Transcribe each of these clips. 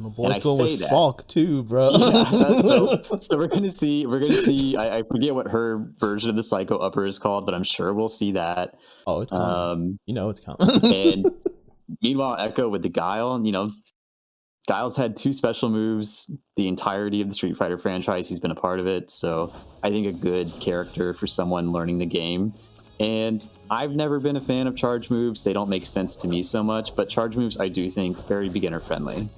my boy's going with Falk too, bro. So we're gonna see. I forget what her version of the Psycho Upper is called, but I'm sure we'll see that. Oh, it's coming. It's coming. And meanwhile, Ekko with the Guile. Guile's had 2 special moves the entirety of the Street Fighter franchise. He's been a part of it, so I think a good character for someone learning the game. And I've never been a fan of charge moves. They don't make sense to me so much, but charge moves I do think very beginner friendly.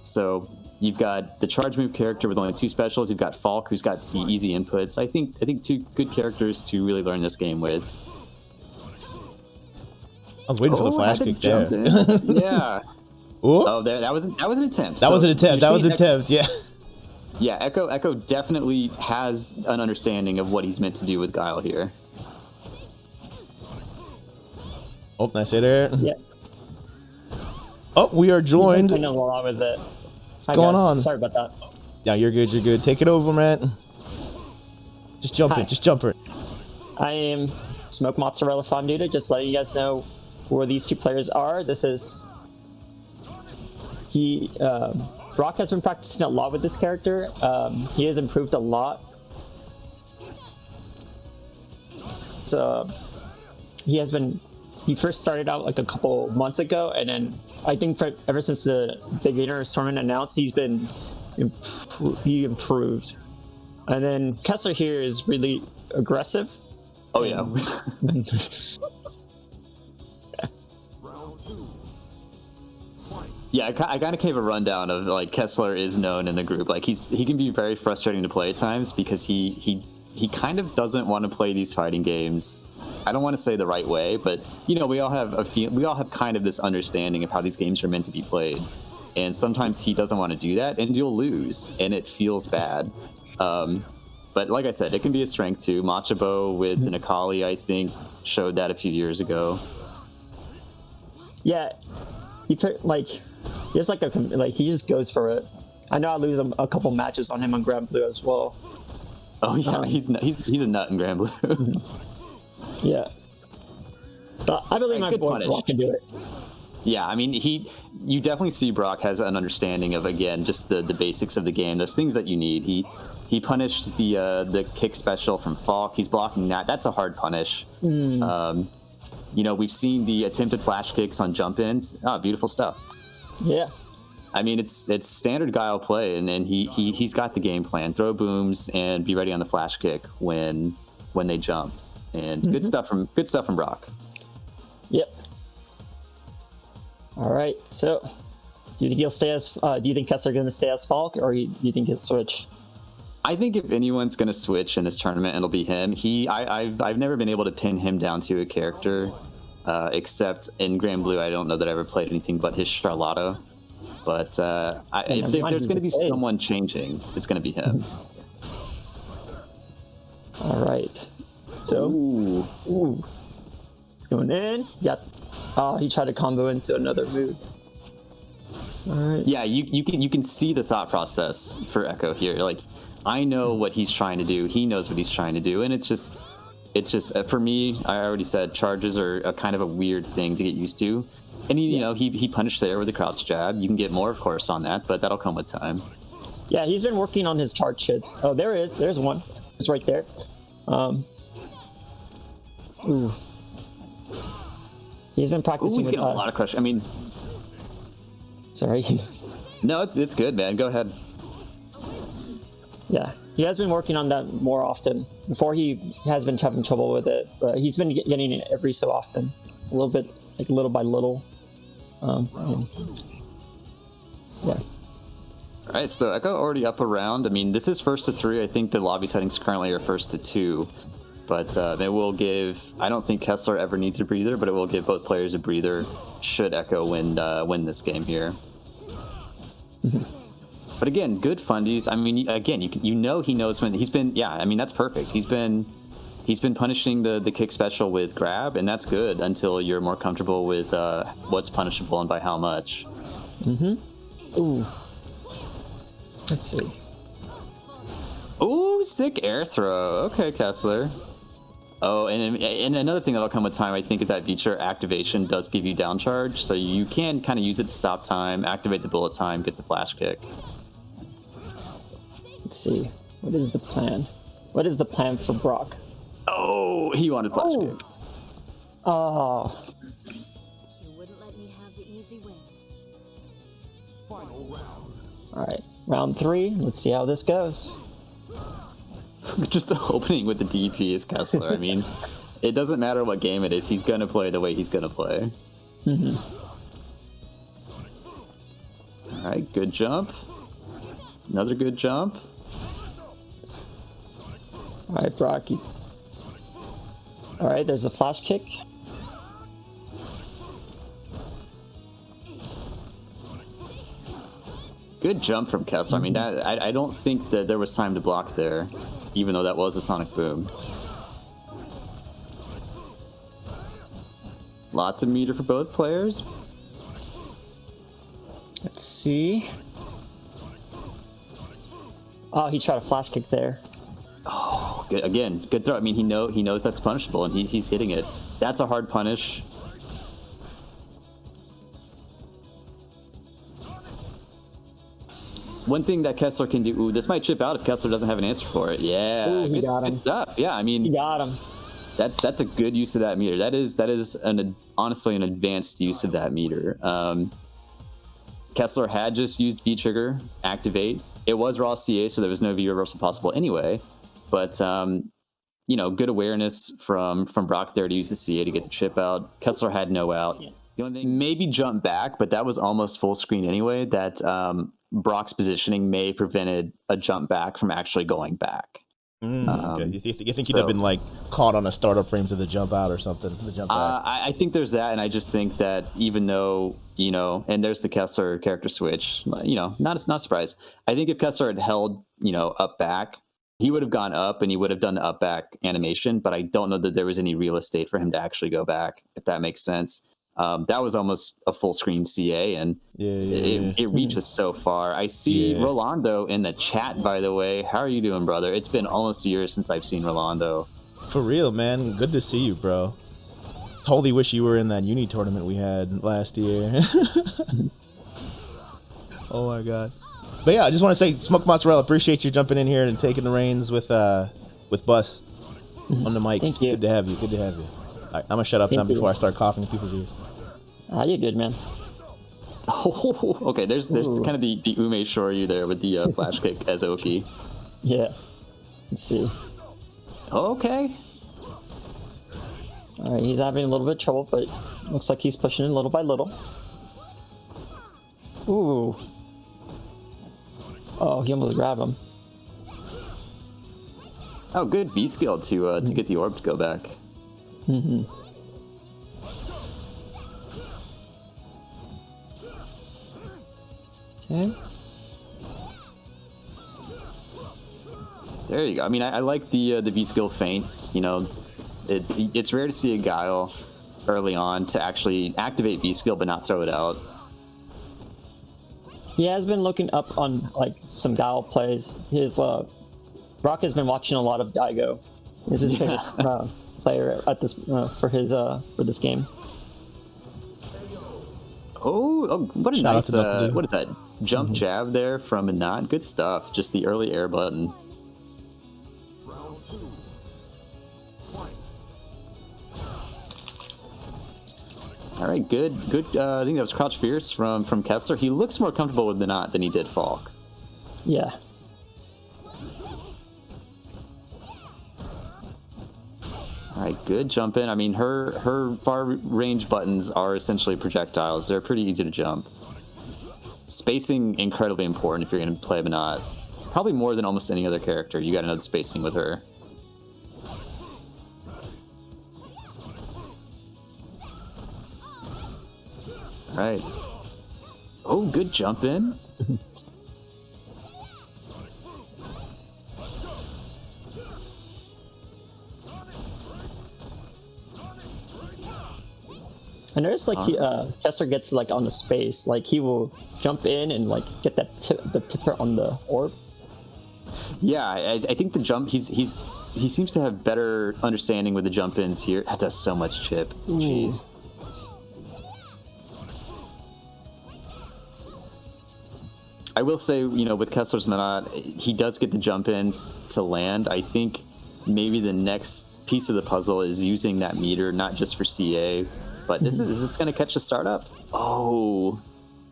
So you've got the charge move character with only 2 specials. You've got Falk, who's got the easy inputs. I think 2 good characters to really learn this game with. I was waiting for the flash kick there. Yeah. Oh, that was an attempt. That was an attempt. Yeah. Yeah, Ekko definitely has an understanding of what he's meant to do with Guile here. Oh, nice hit there. Yeah. Oh, we are joined. I know a lot with it. What's going on? Sorry about that. Yeah, you're good. You're good. Take it over, man. Just jump it. Just jump it. I am Smoke Mozzarella Fondue. Just letting you guys know where these 2 players are. This is Brock has been practicing a lot with this character. He has improved a lot. So he first started out like a couple months ago, and then I think ever since the Beginners tournament announced, he improved. And then Kessler here is really aggressive. Oh yeah. Yeah, I kind of gave a rundown of like Kessler is known in the group. Like he can be very frustrating to play at times because he kind of doesn't want to play these fighting games. I don't want to say the right way, but we all have kind of this understanding of how these games are meant to be played, and sometimes he doesn't want to do that, and you'll lose, and it feels bad. But like I said, it can be a strength too. Machabo with an Akali, I think, showed that a few years ago. Yeah, he just goes for it. I know I lose a couple matches on him on Grand Blue as well. Oh yeah, he's a nut in Grand Blue. Yeah, but I believe my boy Brock can do it. Yeah, I mean, you definitely see Brock has an understanding of, again, just the basics of the game. Those things that you need. He punished the kick special from Falk. He's blocking that. That's a hard punish. We've seen the attempted flash kicks on jump ins. Oh, beautiful stuff. Yeah. I mean, it's standard Guile play, and he's got the game plan. Throw booms and be ready on the flash kick when they jump. And good stuff from Brock. Yep. All right. So, do you think he'll stay as? Do you think Kessler going to stay as Falk, or do you think he'll switch? I think if anyone's going to switch in this tournament, it'll be him. I've never been able to pin him down to a character, except in Grand Blue. I don't know that I ever played anything but his Charlotta. But if there's going to be someone changing, it's going to be him. All right. So, ooh. It's going in. Yeah. Oh, he tried to combo into another move. All right. Yeah, you can see the thought process for Ekko here. Like, I know what he's trying to do. He knows what he's trying to do, and it's just for me. I already said charges are a kind of a weird thing to get used to. And he punished there with a crouch jab. You can get more, of course, on that, but that'll come with time. Yeah, he's been working on his charge hits. Oh, there is. There's one. It's right there. Ooh. He's been practicing. He's getting a lot of crush. I mean, sorry. No, it's good, man. Go ahead. Yeah, he has been working on that more often. Before he has been having trouble with it, but he's been getting it every so often, a little bit, like little by little. Yeah. All right, so Ekko already up a round. I mean, this is first to 3. I think the lobby settings currently are first to 2. But it will give... I don't think Kessler ever needs a breather, but it will give both players a breather should Ekko win this game here. But again, good fundies. I mean, again, he knows when... He's been... Yeah, I mean, that's perfect. He's been punishing the kick special with grab, and that's good until you're more comfortable with what's punishable and by how much. Ooh. Let's see. Ooh, sick air throw. Okay, Kessler. Oh, and another thing that'll come with time, I think, is that feature activation does give you down charge, so you can kind of use it to stop time, activate the bullet time, get the flash kick. Let's see. What is the plan? What is the plan for Brock? Oh, he wanted flash kick. Oh. You wouldn't let me have the easy win. Final round. All right, round 3. Let's see how this goes. Just opening with the DP is Kessler. I mean, it doesn't matter what game it is, he's going to play the way he's going to play. Mm-hmm. All right, good jump. Another good jump. All right, Brock. All right, there's a flash kick. Good jump from Kessler. I mean, I don't think that there was time to block there, even though that was a sonic boom. Lots of meter for both players. Let's see. Oh, he tried a flash kick there. Oh, good, again, good throw. I mean, he knows that's punishable, and he's hitting it. That's a hard punish. One thing that Kessler can do, ooh, this might chip out if Kessler doesn't have an answer for it. Yeah, Ooh, he got him. Good stuff. Yeah, I mean, He got him. that's a good use of that meter. That is honestly an advanced use of that meter. Kessler had just used V trigger activate. It was raw CA, so there was no V reversal possible anyway. But you know, good awareness from Brock there to use the CA to get the chip out. Kessler had no out. Yeah. The only thing, maybe jump back, but that was almost full screen anyway. That Brock's positioning may have prevented a jump back from actually going back. Okay. You think he'd have been like caught on the startup frames of the jump out or something? The jump back. I think there's that, and I just think that even though, you know, and there's the Kessler character switch, you know, not surprised. I think if Kessler had held, you know, up back, he would have gone up and he would have done the up back animation, but I don't know that there was any real estate for him to actually go back, if that makes sense. That was almost a full screen CA, and it reaches so far. I see Rolando in the chat, by the way. How are you doing, brother? It's been almost a year since I've seen Rolando. For real, man. Good to see you, bro. Totally wish you were in that uni tournament we had last year. Oh my god. But yeah, I just want to say, Smoke Mozzarella, appreciate you jumping in here and taking the reins with Bus on the mic. Thank you. Good to have you. Good to have you. All right, I'm gonna shut up now before I start coughing in people's ears. You're good, man. Oh, okay. There's kind of the Ume Shoryu there with the flash kick as Oki. Yeah. Let's see. Okay. All right, he's having a little bit of trouble, but looks like he's pushing it little by little. Ooh. Oh, he almost grabbed him. Oh, good V skill to get the orb to go back. Mm-hmm. Okay. There you go. I mean, I like the V skill feints. You know, it's rare to see a Guile early on to actually activate V skill but not throw it out. He has been looking up on like some Guile plays. His Brock has been watching a lot of Daigo. He's his favorite player at this for this game. Oh, what a Shout out nice to what is that jump jab there from Menats? Good stuff. Just the early air button. Round 2. Fight. All right, good. I think that was Crouch Fierce from Kessler. He looks more comfortable with Menats than he did Falk. Yeah. All right, good jump in. I mean, her far range buttons are essentially projectiles. They're pretty easy to jump. Spacing incredibly important if you're going to play Menats. Probably more than almost any other character. You got to know the spacing with her. All right. Oh, good jump in. I noticed like Kessler gets like on the space, like he will jump in and like get that the tipper on the orb. Yeah, I think the jump. He seems to have better understanding with the jump ins here. That does so much chip. Jeez. I will say, with Kessler's Menat, he does get the jump ins to land. I think maybe the next piece of the puzzle is using that meter, not just for CA, but is this going to catch the startup? Oh.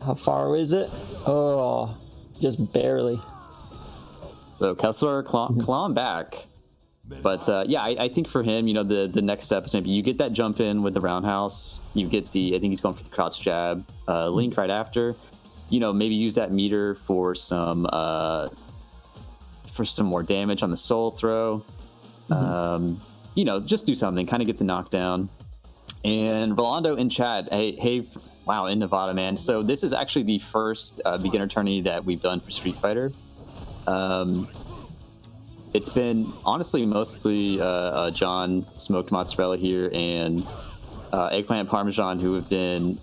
How far is it? Oh, just barely. So Kessler clawing back. But I think for him, the next step is maybe you get that jump in with the roundhouse. You get I think he's going for the crouch jab, link right after. Maybe use that meter for some more damage on the soul throw. Just do something, kind of get the knockdown. And Rolando in chat, hey, wow, in Nevada, man. So this is actually the first beginner tourney that we've done for Street Fighter. It's been honestly mostly John Smoked Mozzarella here and Eggplant Parmesan who have been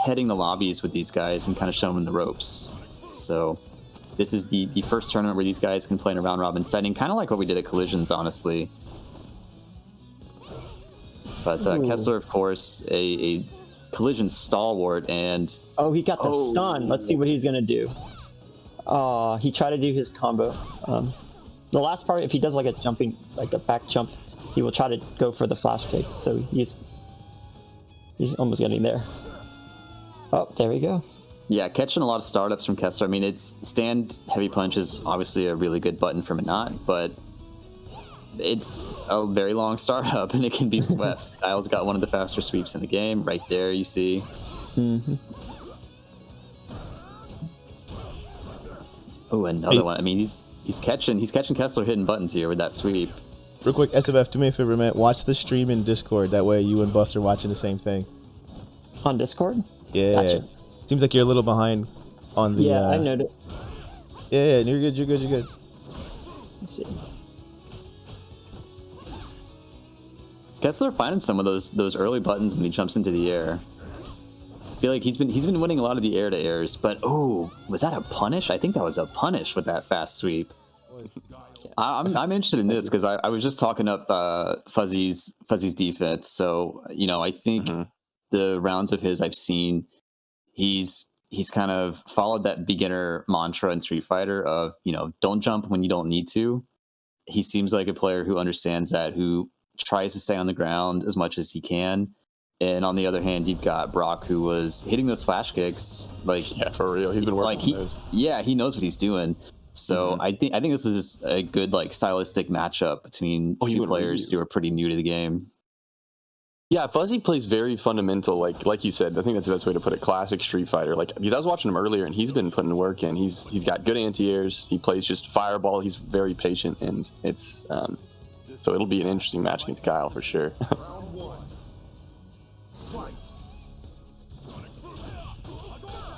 heading the lobbies with these guys and kind of showing them the ropes. So this is the first tournament where these guys can play in a round robin setting, kind of like what we did at Collisions, honestly. But Kessler, of course, a Collision stalwart, and he got the stun. Let's see what he's gonna do. He tried to do his combo. The last part, if he does like a back jump, he will try to go for the flash kick. So he's almost getting there. Oh, there we go. Yeah, catching a lot of startups from Kessler. I mean, it's stand heavy punch is obviously a really good button for Menat, but it's a very long startup and it can be swept. Kyle's got one of the faster sweeps in the game. Right there, you see. Oh, another one. I mean, he's catching Kessler hitting buttons here with that sweep. Real quick, SFF, do me a favor, man. Watch the stream in Discord. That way you and Buster are watching the same thing. On Discord? Yeah. Gotcha. Seems like you're a little behind on the... Yeah, I noted. Yeah, you're good. Let's see. Kessler finding some of those early buttons when he jumps into the air. I feel like he's been winning a lot of the air to airs, but was that a punish? I think that was a punish with that fast sweep. I'm interested in this because I was just talking up Fuzzy's defense. So I think the rounds of his I've seen, he's kind of followed that beginner mantra in Street Fighter of don't jump when you don't need to. He seems like a player who understands that, who tries to stay on the ground as much as he can. And on the other hand, you've got Brock, who was hitting those flash kicks. For real, he's been working on those. Yeah, he knows what he's doing. So I think this is a good stylistic matchup between two players who are pretty new to the game. Yeah, Fuzzy plays very fundamental, like you said. I think that's the best way to put it. Classic Street Fighter. Because I was watching him earlier, and he's been putting work in. He's got good anti-airs. He plays just fireball. He's very patient, and it's so it'll be an interesting match against Kyle for sure.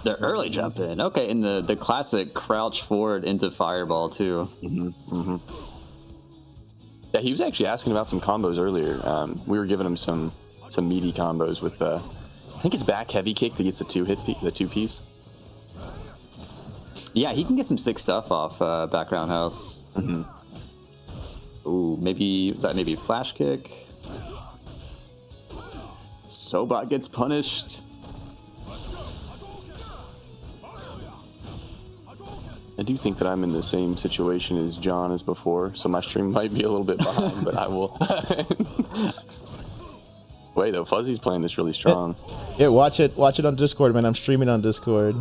The early jump in, okay, and the classic crouch forward into fireball too. Yeah, he was actually asking about some combos earlier. We were giving him some meaty combos with I think it's back heavy kick that gets the two piece. Yeah, he can get some sick stuff off background house. Ooh, maybe flash kick. Sobot gets punished. I do think that I'm in the same situation as John as before, so my stream might be a little bit behind, but I will. Wait, though, Fuzzy's playing this really strong. Yeah, watch it on Discord, man. I'm streaming on Discord.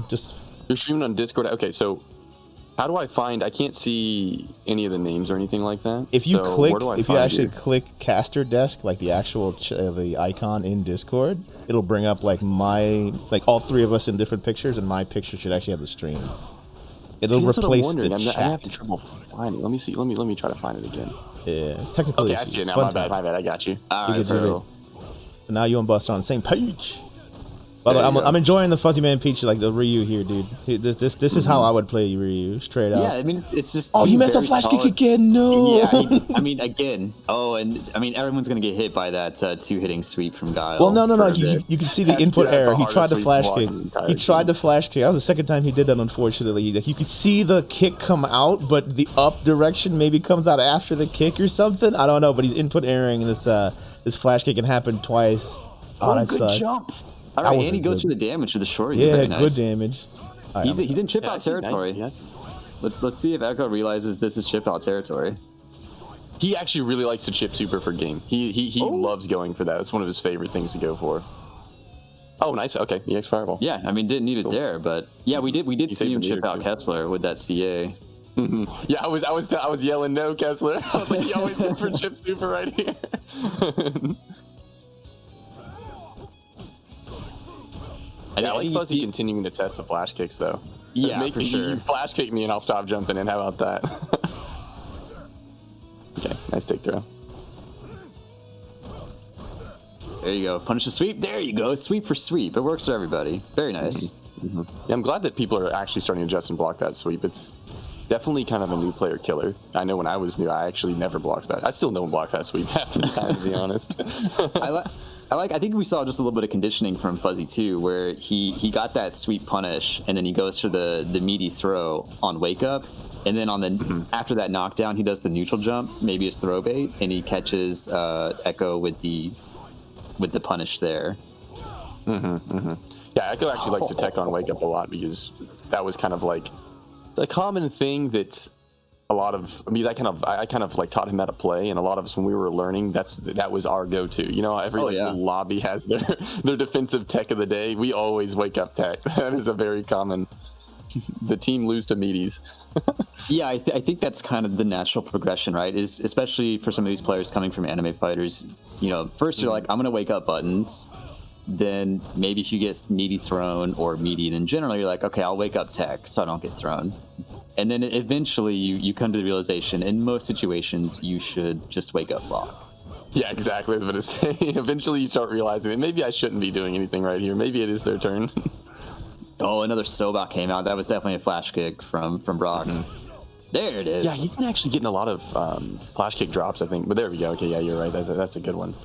You're streaming on Discord? Okay, so how do I find... I can't see any of the names or anything like that. If you actually click caster desk, like the actual the icon in Discord, it'll bring up all three of us in different pictures, and my picture should actually have the stream. It'll replace the chat. I'm having trouble finding it. Let me see. Let me try to find it again. Yeah, technically. Okay, I see it now. My bad. I got you. All right, bro. Now you and Buster on the same page. But There you I'm go. enjoying the fuzzymanpeach, like the Ryu here, dude. This is how I would play Ryu, straight up. Yeah, I mean, it's just. Oh, two he messed up very flash kick solid- again. No. Yeah, I mean, again. Oh, and I mean, everyone's gonna get hit by that two-hitting sweep from Guile. Well, no. for a You bit. can see the input Yeah, it's the error. He hardest tried to sweep flash block kick. in the entire He tried game. to flash kick. That was the second time he did that, unfortunately. Like, you could see the kick come out, but the up direction maybe comes out after the kick or something. I don't know, but he's input erroring this this flash kick can happen twice. Oh, that good sucks. jump. All That right, was and he a goes good- for the damage with the short. Yeah, Very good nice. damage. All right, He's in chip Yeah, out actually, territory. nice. Let's see if Ekko realizes this is chip out territory. He actually really likes to chip super for game. He loves going for that. It's one of his favorite things to go for. Oh, nice. Okay, EX Fireball. Yeah, I mean, didn't need it there, but yeah, we did He see saved him the chip meter, out too. Kessler with that CA. Yeah, I was yelling no, Kessler. I was like, he always goes for chip super right here. I like Fuzzy continuing to test the flash kicks though. Yeah, Make for me, sure. you flash kick me and I'll stop jumping in. How about that? Okay, nice take throw. There you go. Punish the sweep. There you go. Sweep for sweep. It works for everybody. Very nice. Yeah, I'm glad that people are actually starting to adjust and block that sweep. It's definitely kind of a new player killer. I know when I was new, I actually never blocked that. I still don't block that sweep half the time, to be honest. I think we saw just a little bit of conditioning from Fuzzy too, where he got that sweep punish, and then he goes for the meaty throw on wake up, and then on the after that knockdown, he does the neutral jump, maybe his throw bait, and he catches Ekko with the punish there. Yeah, Ekko actually likes to tech on wake up a lot because that was kind of like the common thing that a lot of, I mean, I kind of like taught him how to play, and a lot of us when we were learning, that was our go-to. You know, every little lobby has their defensive tech of the day. We always wake up tech. That is a very common. The team lose to meaties. Yeah, I think that's kind of the natural progression, right? Is especially for some of these players coming from anime fighters. You know, first you're like, I'm gonna wake up buttons. Then maybe if you get meaty thrown or meaty in general, you're like, okay, I'll wake up tech so I don't get thrown. And then eventually you come to the realization, in most situations, you should just wake up block. Yeah, exactly. I was about to say. Eventually you start realizing that maybe I shouldn't be doing anything right here. Maybe it is their turn. Oh, another Sobak came out. That was definitely a flash kick from Brock. There it is. Yeah, he's been actually getting a lot of flash kick drops, I think. But there we go. Okay, yeah, you're right. That's a good one.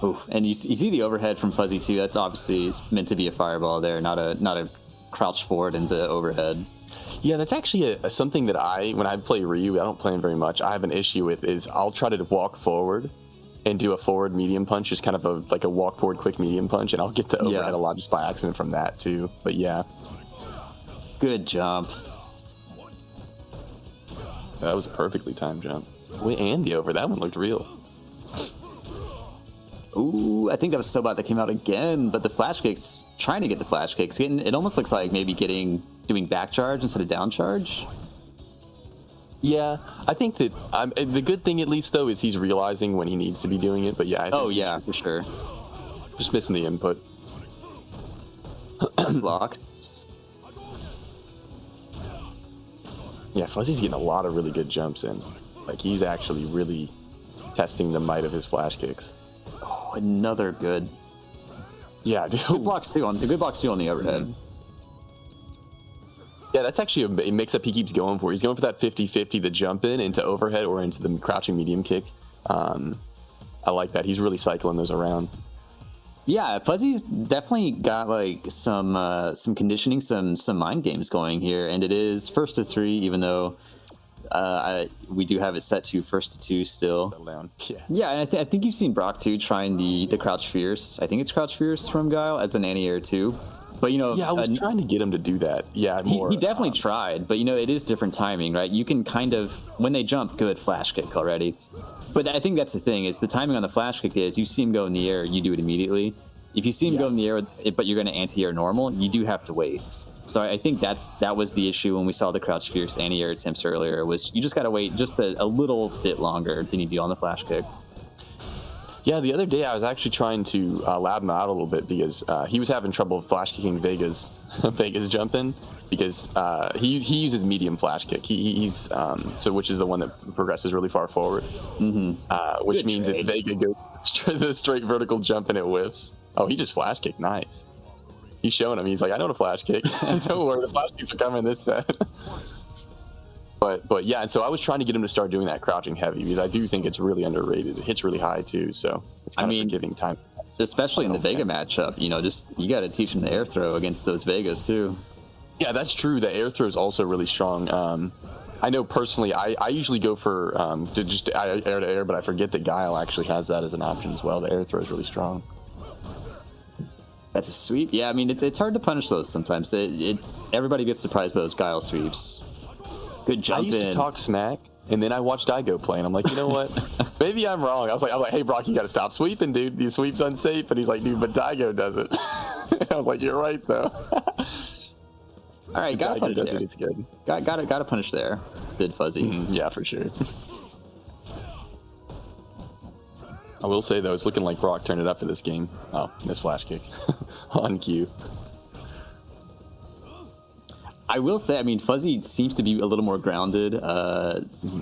Oof. And you see the overhead from Fuzzy too. That's obviously meant to be a fireball there, not a crouch forward into overhead. Yeah, that's actually something that when I play Ryu, I don't play him very much. I have an issue with is I'll try to walk forward and do a forward medium punch, just kind of like a walk forward quick medium punch, and I'll get the overhead a lot just by accident from that too. But yeah, good jump. That was a perfectly timed jump. Wait, and the over, that one looked real. Ooh, I think that was Sobot that came out again, but the flash kicks, trying to get the flash kicks, it almost looks like maybe doing back charge instead of down charge. Yeah, I think that the good thing at least though is he's realizing when he needs to be doing it. But yeah, I think yeah, for sure. Just missing the input. Blocked. Yeah, Fuzzy's getting a lot of really good jumps in. Like he's actually really testing the might of his flash kicks. Oh, another good. Yeah, dude. Good blocks too on the overhead. Yeah, that's actually a mix-up he keeps going for. He's going for that 50-50, the jump in into overhead or into the crouching medium kick. I like that. He's really cycling those around. Yeah, Fuzzy's definitely got like some conditioning, some mind games going here, and it is first to 3, even though we do have it set to first to 2 still. Settle down. Yeah, and I think you've seen Brock too trying the crouch fierce. I think it's crouch fierce from Guile as an anti-air too. But, you know... Yeah, I was trying to get him to do that. Yeah, more. He definitely tried, but, you know, it is different timing, right? You can kind of... When they jump, good flash kick already. But I think that's the thing, is the timing on the flash kick is you see him go in the air, you do it immediately. If you see him go in the air, but you're going to anti-air normal, you do have to wait. So I think that was the issue when we saw the crouch fierce anti-air attempts earlier, was you just got to wait just a little bit longer than you do on the flash kick. Yeah, the other day I was actually trying to lab him out a little bit because he was having trouble flash kicking Vega's jumping because he uses medium flash kick. He's which is the one that progresses really far forward. Which Good means trade. if Vega goes the straight vertical jump and it whiffs. Oh, he just flash kicked. Nice. He's showing him. He's like, I know the flash kick. Don't worry, the flash kicks are coming this set. But yeah, and so I was trying to get him to start doing that crouching heavy because I do think it's really underrated. It hits really high too, so it's kind of giving time. Especially in the Vega matchup, just you got to teach him the air throw against those Vegas too. Yeah, that's true. The air throw is also really strong. I know personally, I usually go for to just air to air, but I forget that Guile actually has that as an option as well. The air throw is really strong. That's a sweep. Yeah, I mean it's hard to punish those sometimes. It's everybody gets surprised by those Guile sweeps. Good jump in. I used to talk smack, and then I watched Daigo play, and I'm like, you know what? Maybe I'm wrong. I was like, hey Brock, you got to stop sweeping, dude. These sweeps unsafe. And he's like, dude, but Daigo does it. I was like, you're right though. All right, gotta punish there. It's good. Gotta punish there. Good Fuzzy. Yeah, for sure. I will say though, it's looking like Brock turned it up for this game. Oh, this flash kick on cue. I will say, I mean, Fuzzy seems to be a little more grounded,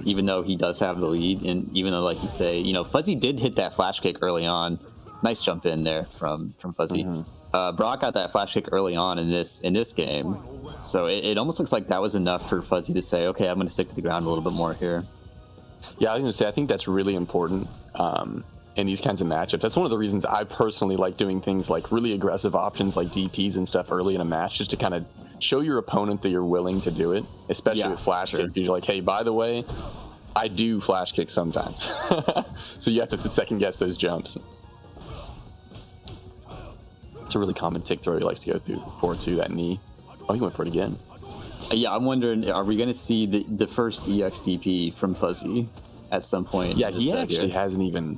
even though he does have the lead, and even though, like you say, Fuzzy did hit that flash kick early on. Nice jump in there from Fuzzy. Brock got that flash kick early on in this game, so it almost looks like that was enough for Fuzzy to say, okay, I'm going to stick to the ground a little bit more here. Yeah, I was going to say, I think that's really important in these kinds of matchups. That's one of the reasons I personally like doing things like really aggressive options like DPs and stuff early in a match, just to kind of show your opponent that you're willing to do it, especially with flash kick, because you're like, hey, by the way, I do flash kick sometimes. So you have to second guess those jumps. It's a really common tick throw he likes to go for too, that knee. Oh, he went for it again. Yeah, I'm wondering, are we going to see the first EXDP from Fuzzy at some point? Yeah, he actually hasn't even...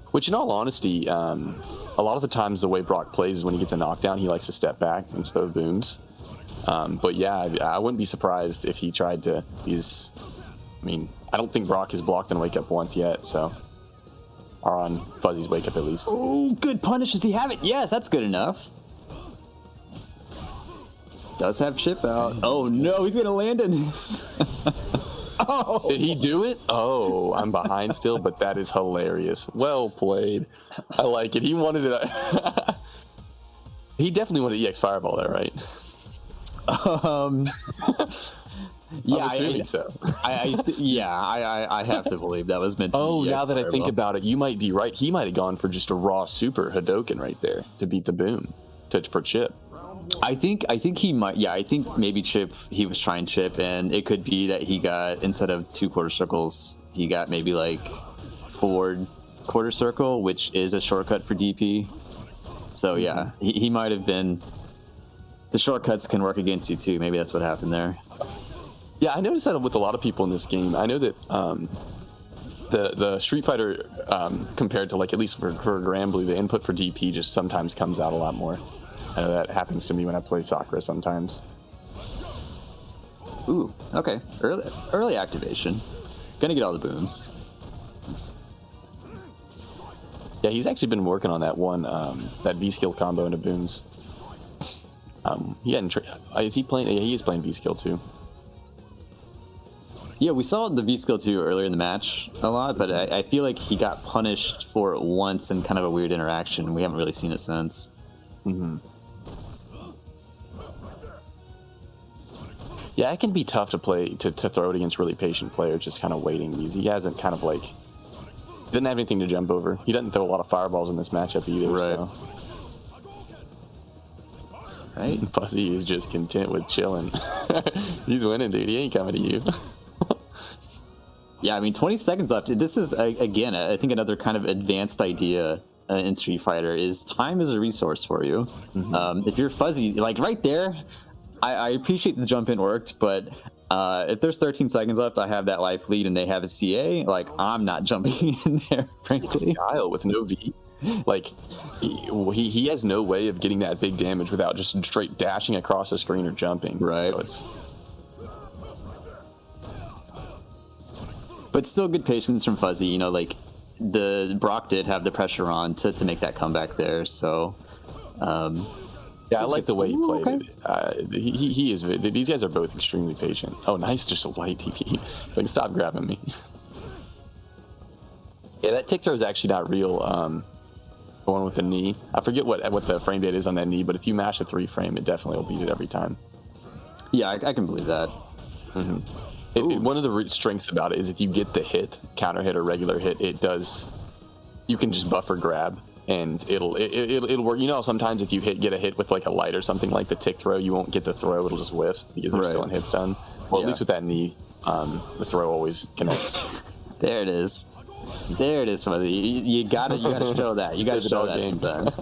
which, in all honesty, a lot of the times the way Brock plays is when he gets a knockdown, he likes to step back and throw booms. But yeah, I wouldn't be surprised if he tried to... I don't think Brock has blocked and wake up once yet, so... Or on Fuzzy's wake up at least. Oh, good punish. Does he have it? Yes, that's good enough. Does have chip out. Oh no, he's gonna land in this. Oh. Did he do it? Oh, I'm behind still, but that is hilarious. Well played. I like it. He wanted it. He definitely wanted EX Fireball there, right? Yeah, I'm assuming so. I have to believe that was meant to be. Oh, now that I think about it, you might be right. He might have gone for just a raw super Hadoken right there to beat the boom for chip. I think he might. Yeah, I think maybe chip. He was trying chip, and it could be that he got, instead of 2 quarter circles, he got maybe like forward quarter circle, which is a shortcut for DP. So yeah, he might have been. The shortcuts can work against you too. Maybe that's what happened there. Yeah, I noticed that with a lot of people in this game. I know that the Street Fighter, compared to like at least for Granblue, the input for DP just sometimes comes out a lot more. I know that happens to me when I play Sakura sometimes. Ooh, okay. Early activation. Gonna get all the booms. Yeah, he's actually been working on that one, that V-skill combo into booms. He hadn't. Is he playing? Yeah, he is playing V-skill too. Yeah, we saw the V-skill too earlier in the match a lot, but I feel like he got punished for it once in kind of a weird interaction. We haven't really seen it since. Yeah, it can be tough to play to throw it against really patient players, just kind of waiting. He hasn't he didn't have anything to jump over. He doesn't throw a lot of fireballs in this matchup either. Right. So. Right. Fuzzy is just content with chilling. He's winning, dude. He ain't coming to you. Yeah, I mean, 20 seconds left. This is, again, I think another kind of advanced idea in Street Fighter is time is a resource for you. If you're Fuzzy, like right there, I appreciate the jump in worked, but if there's 13 seconds left, I have that life lead and they have a CA, like, I'm not jumping in there, frankly. Guile with no V. Like, he has no way of getting that big damage without just straight dashing across the screen or jumping. Right. So it's... But still good patience from Fuzzy, like the Brock did have the pressure on to make that comeback there, so yeah, I like the way he played it. He is. These guys are both extremely patient. Oh, nice, just a light TP. It's like, stop grabbing me. Yeah, that tick throw is actually not real. The one with the knee. I forget what the frame date is on that knee, but if you mash a 3 frame, it definitely will beat it every time. Yeah, I can believe that. One of the strengths about it is if you get the hit, counter hit or regular hit, you can just buffer grab and it'll work. You know, sometimes if you get a hit with like a light or something like the tick throw, you won't get the throw, it'll just whiff because they're still in hit stun. Well, at least with that knee, the throw always connects. There it is. There it is, Fuzzy. You gotta show that. You gotta show that sometimes.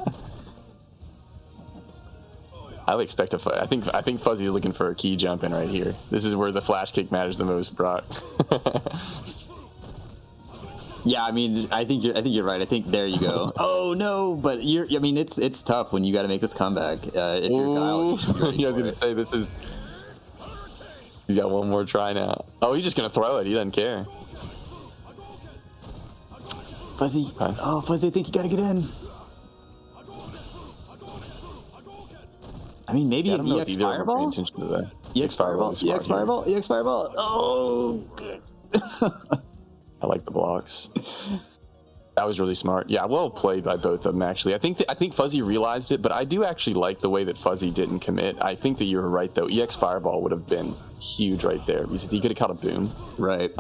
I would expect I think Fuzzy's looking for a key jump in right here. This is where the flash kick matters the most, Brock. Yeah, I mean, I think you're right. I think there you go. Oh no, but I mean, it's tough when you got to make this comeback. If you're Guile, you should be ready I was gonna say this is. He's got one more try now. Oh, he's just gonna throw it. He doesn't care. Fuzzy. Oh, Fuzzy, I think you gotta get in. I mean, maybe an EX Fireball? EX Fireball. EX Fireball. EX Fireball. Oh, good. I like the blocks. That was really smart. Yeah, well played by both of them, actually. I think Fuzzy realized it, but I do actually like the way that Fuzzy didn't commit. I think that you were right, though. EX Fireball would have been huge right there because he could have caught a boom. Right.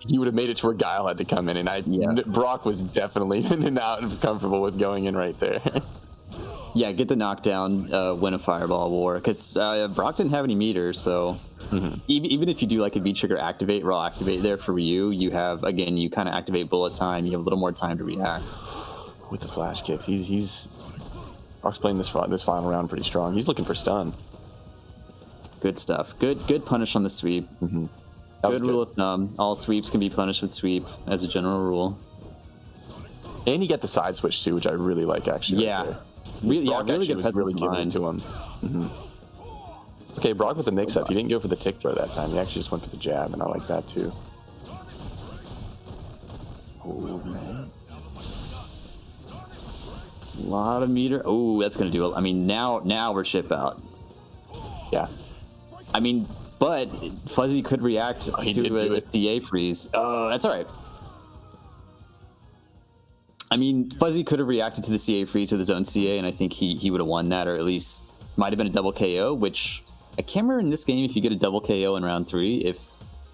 He would have made it to where Guile had to come in, and Brock was definitely not comfortable with going in right there. Yeah, get the knockdown, win a Fireball war, because Brock didn't have any meters, so even if you do like a V-trigger activate, raw activate there for Ryu, you have, again, you kind of activate bullet time, you have a little more time to react. With the flash kicks, Brock's playing this final round pretty strong. He's looking for stun. Good stuff. Good punish on the sweep. Good rule of thumb. All sweeps can be punished with sweep as a general rule. And he got the side switch too, which I really like actually. Yeah. Right Really good. Was really giving to him. Okay, Brock with the mix-up. He didn't go for the tick throw that time. He actually just went for the jab, and I like that too. A lot of meter. Oh, that's gonna do it. I mean, now we're ship out. Yeah. I mean, but Fuzzy could react to a CA freeze. Oh, that's all right. I mean, Fuzzy could have reacted to the CA freeze with his own CA, and I think he would have won that, or at least might have been a double KO, which I can't remember in this game if you get a double KO in round 3.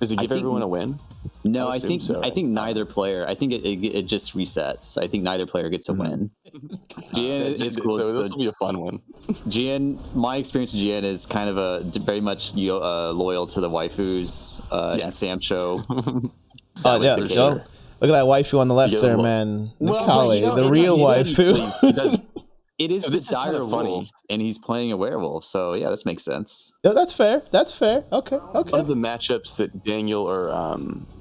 Does it give everyone a win? No, I think neither player. I think it just resets. I think neither player gets a win. Gian is cool. So this will be a fun one. Gian, my experience with Gian is kind of very much loyal to the waifus and Samcho. Look at that waifu on the left there, man. The real waifu. It is the Direwolf, and he's playing a werewolf, so yeah, this makes sense. Yeah, that's fair. Okay. One of the matchups that Daniel or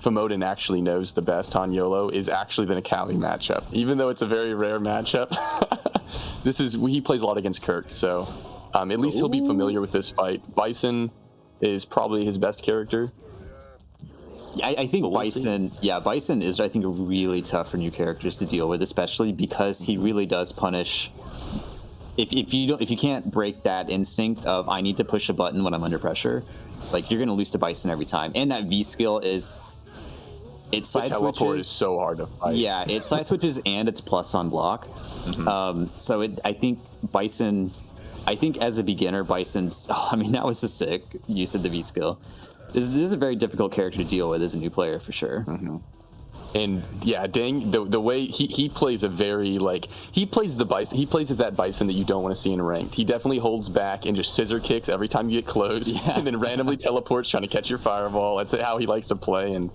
Fomoden actually knows the best, Hanyolo, is actually the Nikali matchup. Even though it's a very rare matchup, he plays a lot against Kirk, so at least he'll be familiar with this fight. Bison is probably his best character. I think Bison is, I think, really tough for new characters to deal with, especially because he really does punish. If you can't break that instinct of I need to push a button when I'm under pressure, like you're gonna lose to Bison every time. And that V skill is side teleport is so hard to fight. Yeah, it's side switches and it's plus on block. So I think Bison. I think as a beginner, Bison's. Oh, I mean that was a sick use of the V skill. This is a very difficult character to deal with as a new player for sure. And yeah, the way he plays a very he plays the Bison. He plays as that Bison that you don't want to see in ranked. He definitely holds back and just scissor kicks every time you get close, and then randomly teleports trying to catch your fireball. That's how he likes to play, and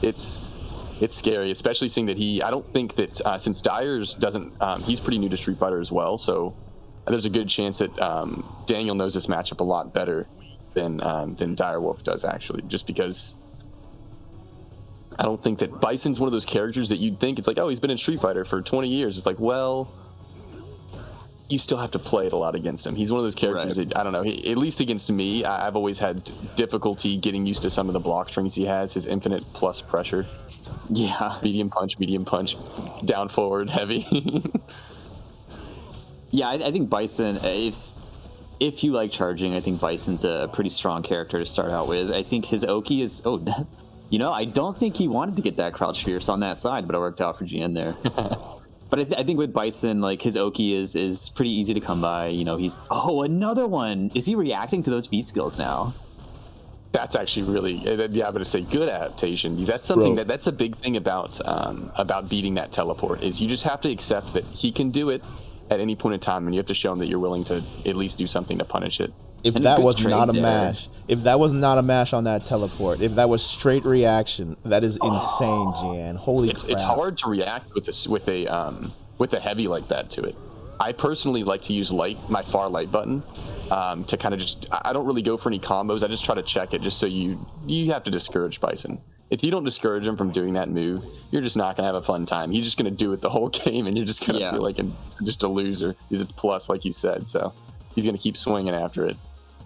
it's scary, especially seeing that I don't think that since Dyer's doesn't, he's pretty new to Street Fighter as well, so there's a good chance that Daniel knows this matchup a lot better than Direwolf does actually, just because. I don't think that Bison's one of those characters that you'd think it's like, oh, he's been in Street Fighter for 20 years. It's like, well, you still have to play it a lot against him. He's one of those characters that, I don't know, at least against me, I've always had difficulty getting used to some of the block strings he has, his infinite plus pressure. Yeah. Medium punch, down forward, heavy. Yeah, I think Bison, if you like charging, I think Bison's a pretty strong character to start out with. I think his Oki is... I don't think he wanted to get that crouch fierce on that side, but it worked out for Gian there. But I think with Bison, like his Oki is pretty easy to come by. He's another one. Is he reacting to those V skills now? That's actually really, yeah, I'm gonna say good adaptation, because that's something that's a big thing about beating that teleport, is you just have to accept that he can do it at any point in time, and you have to show him that you're willing to at least do something to punish it. If that was not a mash, on that teleport, if that was straight reaction, that is insane, Gian. Holy crap. It's hard to react with a heavy like that to it. I personally like to use my far light button to kind of I don't really go for any combos. I just try to check it just so you have to discourage Bison. If you don't discourage him from doing that move, you're just not gonna have a fun time. He's just gonna do it the whole game, and you're just gonna feel like just a loser, because it's plus, like you said. So he's gonna keep swinging after it.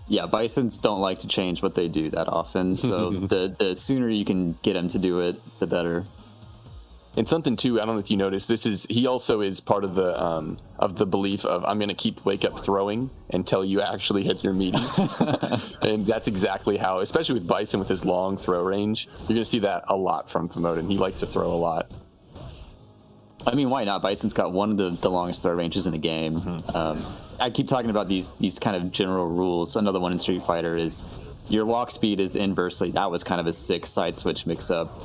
Yeah, Bisons don't like to change what they do that often. So the sooner you can get him to do it, the better. And something too, I don't know if you noticed, he also is part of the belief of, I'm gonna keep wake up throwing until you actually hit your meaties. And that's exactly how, especially with Bison with his long throw range, you're gonna see that a lot from Fomoden. He likes to throw a lot. I mean, why not? Bison's got one of the longest throw ranges in the game. I keep talking about these kind of general rules. Another one in Street Fighter is your walk speed is inversely. That was kind of a sick side switch mix up.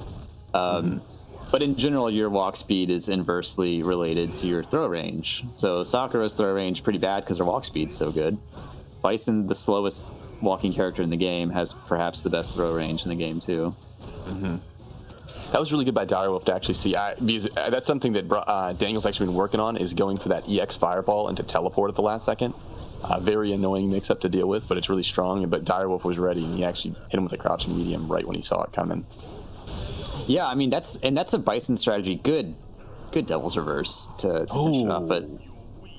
But in general, your walk speed is inversely related to your throw range. So Sakura's throw range pretty bad because her walk speed's so good. Bison, the slowest walking character in the game, has perhaps the best throw range in the game too. That was really good by Direwolf to actually see, because that's something that Daniel's actually been working on, is going for that EX Fireball and to teleport at the last second. Very annoying mix-up to deal with, but it's really strong. But Direwolf was ready, and he actually hit him with a crouching medium right when he saw it coming. Yeah, I mean, that's a Bison strategy. Good Devil's Reverse to finish it off. But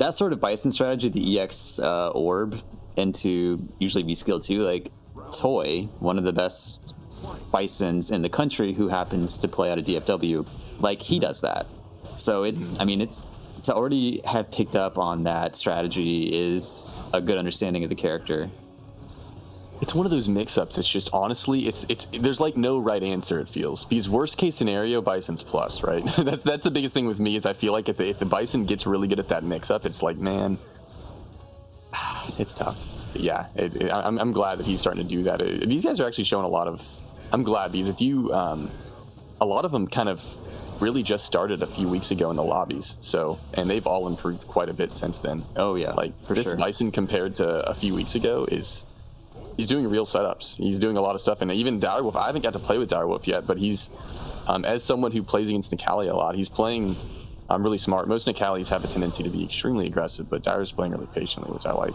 that sort of Bison strategy, the EX orb into usually V skill 2, like Toy, one of the best Bisons in the country who happens to play out of DFW, like he does that. So I mean, it's to already have picked up on that strategy is a good understanding of the character. It's one of those mix-ups. It's just, honestly, it's there's like no right answer, it feels, because worst case scenario, Bison's plus, right? that's the biggest thing with me, is I feel like if the Bison gets really good at that mix-up, it's like, man, it's tough. But yeah, I'm glad that he's starting to do that. These guys are actually showing a lot of, I'm glad, because if you a lot of them kind of really just started a few weeks ago in the lobbies, and they've all improved quite a bit since then. Oh yeah, like for this sure. Bison compared to a few weeks ago he's doing real setups. He's doing a lot of stuff, and even Direwolf, I haven't got to play with Direwolf yet, but he's, as someone who plays against Nikali a lot, he's playing really smart. Most Nikalis have a tendency to be extremely aggressive, but Dire's playing really patiently, which I like.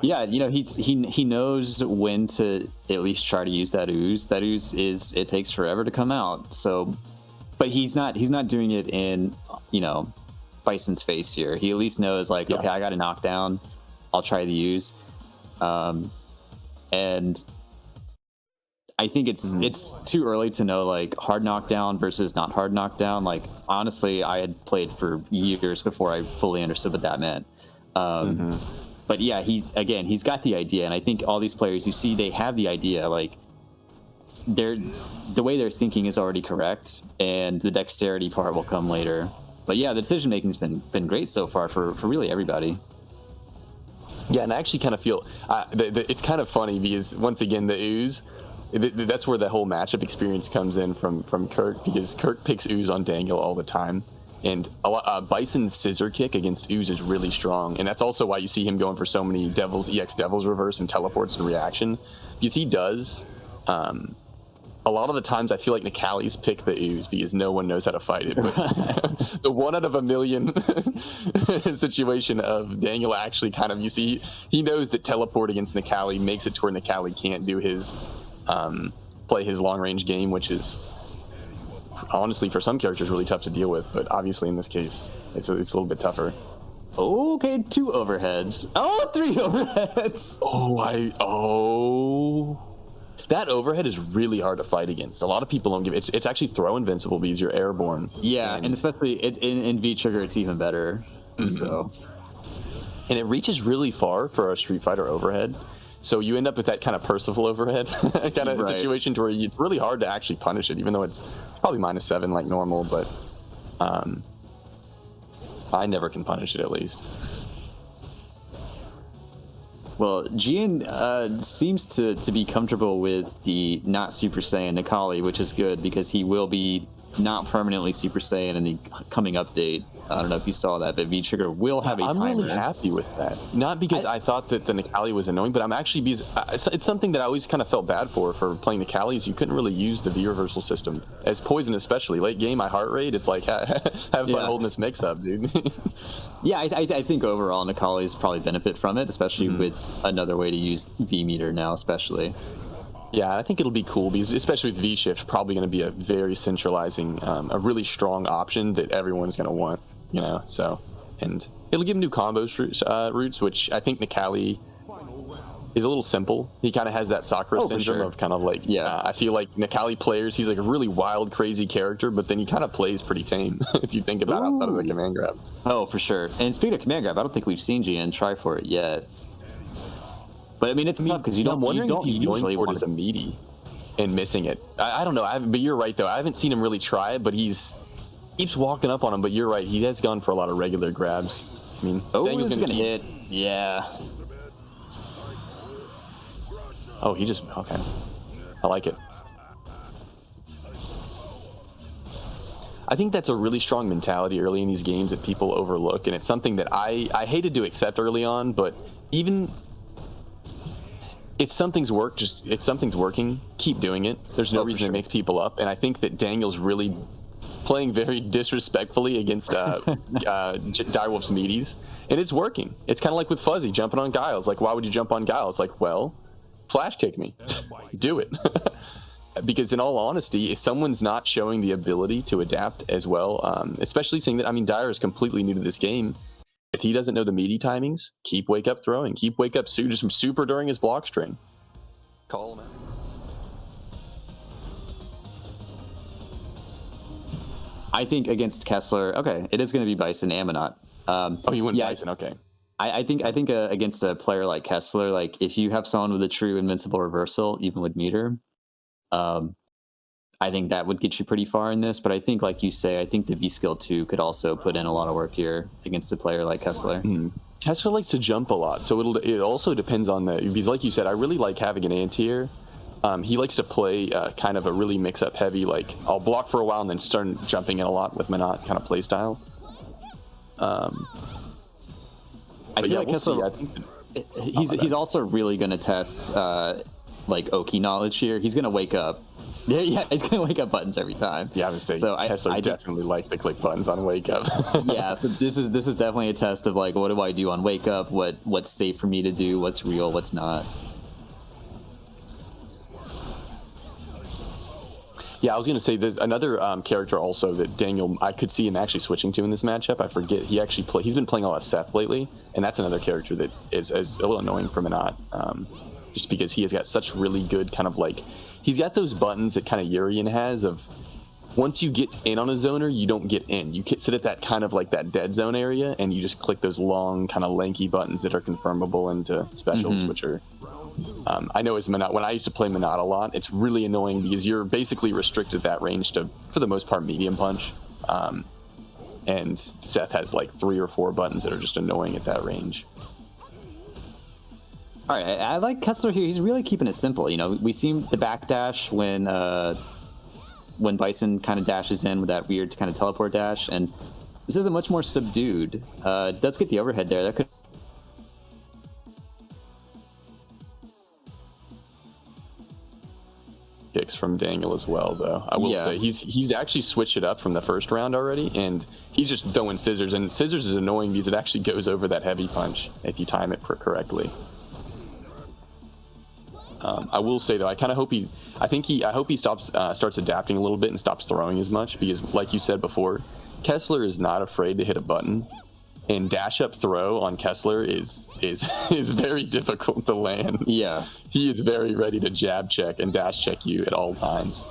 Yeah, he knows when to at least try to use that ooze. That ooze it takes forever to come out. So, but he's not doing it in Bison's face here. He at least knows, like, okay, I got a knockdown, I'll try the use. And I think it's too early to know, like, hard knockdown versus not hard knockdown. Like, honestly, I had played for years before I fully understood what that meant. But yeah, he's got the idea, and I think all these players you see, they have the idea. Like, the way they're thinking is already correct, and the dexterity part will come later. But yeah, the decision making's been great so far for really everybody. Yeah, and I actually kind of feel it's kind of funny, because once again, the ooze, that's where the whole matchup experience comes in from Kirk, because Kirk picks ooze on Daniel all the time. And Bison's scissor kick against ooze is really strong, and that's also why you see him going for so many EX Devil's Reverse and teleports and reaction, because he does. A lot of the times I feel like Nikali's pick the ooze because no one knows how to fight it. But the 1 out of a million situation of Daniel actually kind of, you see, he knows that teleport against Nikali makes it to where Nikali can't do his play his long range game, which is honestly for some characters really tough to deal with, but obviously in this case it's a little bit tougher. Okay, 2 overheads. Oh, 3 overheads. That overhead is really hard to fight against. A lot of people don't give it. It's actually throw invincible because you're airborne. Yeah, and especially in V-Trigger, it's even better. So, and it reaches really far for a Street Fighter overhead. So you end up with that kind of Percival overhead kind of situation to where it's really hard to actually punish it, even though it's probably -7 like normal, but I never can punish it, at least. Well, Gian seems to be comfortable with the not Super Saiyan Nikali, which is good because he will be not permanently Super Saiyan in the coming update. I don't know if you saw that, but V-Trigger will have a timer. I'm really happy with that. Not because I thought that the Nikali was annoying, but I'm actually because it's something that I always kind of felt bad for playing Nikali is you couldn't really use the V-reversal system. As Poison especially. Late game, my heart rate, it's like, have fun holding this mix-up, dude. Yeah, I think overall Nikali's probably benefit from it, especially with another way to use V-meter now, especially. Yeah, I think it'll be cool because, especially with V-Shift, probably going to be a very centralizing, a really strong option that everyone's going to want, you know. So, and it'll give him new combos routes, which I think Nikali is a little simple. He kind of has that Sakura syndrome of kind of like, I feel like Nikali players, he's like a really wild, crazy character, but then he kind of plays pretty tame if you think about outside of the command grab. Oh, for sure. And speaking of command grab, I don't think we've seen Gian try for it yet. But I mean, it's tough because I'm wondering if he's going usually for it as a meaty and missing it. I don't know. But you're right though. I haven't seen him really try it, but keeps walking up on him. But you're right. He has gone for a lot of regular grabs. I mean, Daniel's gonna hit. Yeah. Oh, he just okay. I like it. I think that's a really strong mentality early in these games that people overlook, and it's something that I hated to accept early on. But even if something's working, keep doing it. There's no reason it makes people up, and I think that Daniel's really playing very disrespectfully against Direwolf's meaties, and it's working. It's kind of like with Fuzzy jumping on Giles. Like, why would you jump on Giles? Like, well, flash kick me. Do it. Because in all honesty, if someone's not showing the ability to adapt as well, especially seeing that, I mean, Dire is completely new to this game. If he doesn't know the meaty timings, keep wake up throwing, keep wake up just super during his block string. Call him out. I think against Kessler, okay, it is going to be Bison and Menat. You went Bison, okay. I think against a player like Kessler, like if you have someone with a true invincible reversal, even with meter, I think that would get you pretty far in this. But I think, like you say, I think the V skill 2 could also put in a lot of work here against a player like Kessler. Kessler likes to jump a lot, so it also depends on because like you said, I really like having an anti-air. He likes to play kind of a really mix-up heavy, like I'll block for a while and then start jumping in a lot with Menat kind of play style. I feel like Kessler, he's also really going to test like Oki knowledge here. He's going to wake up. Yeah, he's going to wake up buttons every time. Yeah, I was saying Kessler definitely likes to click buttons on wake up. Yeah, so this is definitely a test of like, what do I do on wake up? What's safe for me to do? What's real? What's not? Yeah, I was going to say there's another character also that Daniel, I could see him actually switching to in this matchup. I forget. He's been playing a lot of Seth lately, and that's another character that is a little annoying for Menat, just because he has got such really good kind of like, he's got those buttons that kind of Urian has of once you get in on a zoner, you don't get in. You sit at that kind of like that dead zone area, and you just click those long kind of lanky buttons that are confirmable into specials, which are... I know as Menat, when I used to play Menat a lot, it's really annoying because you're basically restricted that range to, for the most part, medium punch. And Seth has like 3 or 4 buttons that are just annoying at that range. All right, I like Kessler here. He's really keeping it simple. You know, we see the backdash when Bison kind of dashes in with that weird kind of teleport dash, and this is a much more subdued. Does get the overhead there. That could. Kicks from Daniel as well, though. I will say he's actually switched it up from the first round already, and he's just throwing scissors, and scissors is annoying because it actually goes over that heavy punch if you time it correctly. I will say though, I hope he stops starts adapting a little bit and stops throwing as much, because like you said before, Kessler is not afraid to hit a button. And dash up throw on Kessler is very difficult to land. Yeah, he is very ready to jab check and dash check you at all times.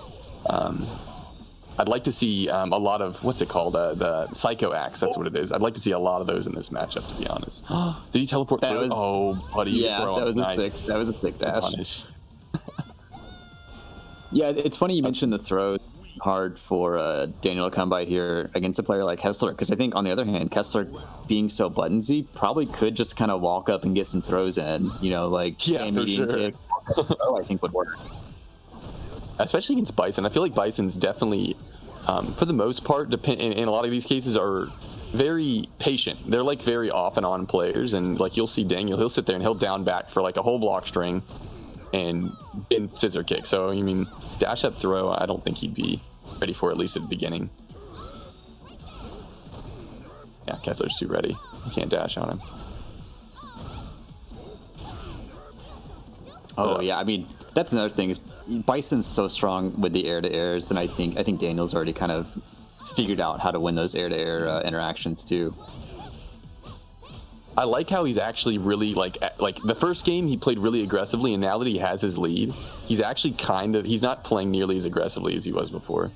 I'd like to see a lot of, what's it called? The Psycho Axe, that's what it is. I'd like to see a lot of those in this matchup, to be honest. Did he teleport through? Oh, buddy. Yeah, that was a thick dash. Punish. Yeah, it's funny you mentioned the throw. Hard for Daniel to come by here against a player like Kessler, because I think on the other hand, Kessler being so buttonsy probably could just kind of walk up and get some throws in, like medium kick. I think would work. Especially against Bison. I feel like Bison's definitely, for the most part, in a lot of these cases, are very patient. They're like very off and on players, and like you'll see Daniel, he'll sit there and he'll down back for like a whole block string and scissor kick. So I mean, dash up throw, I don't think he'd be ready for, at least at the beginning. Yeah, Kessler's too ready. You can't dash on him. Oh yeah, I mean that's another thing is Bison's so strong with the air-to-airs, and I think Daniel's already kind of figured out how to win those air-to-air interactions too. I like how he's actually really like the first game he played really aggressively, and now that he has his lead, he's actually he's not playing nearly as aggressively as he was before.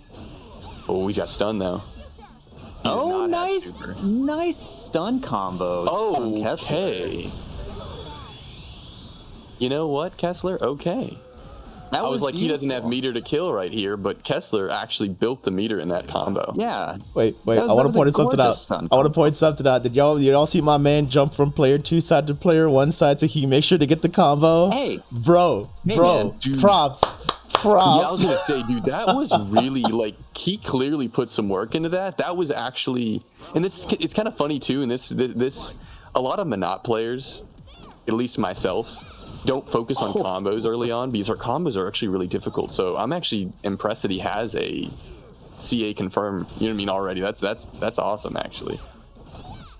Oh, he's got stun though. Oh, nice stun combo. Oh, okay. You know what, Kessler? Okay. I was like, he doesn't have meter to kill right here, but Kessler actually built the meter in that combo. Yeah. Wait. I want to point something out. Did y'all see my man jump from player 2 side to player 1 side so he make sure to get the combo? Hey. Bro. Dude. Props. Yeah, I was gonna say, dude, that was really like he clearly put some work into that. That was actually, and it's kind of funny too. And this a lot of Menat players, at least myself, don't focus on combos early on because our combos are actually really difficult. So I'm actually impressed that he has a CA confirm. You know what I mean? Already, that's awesome actually.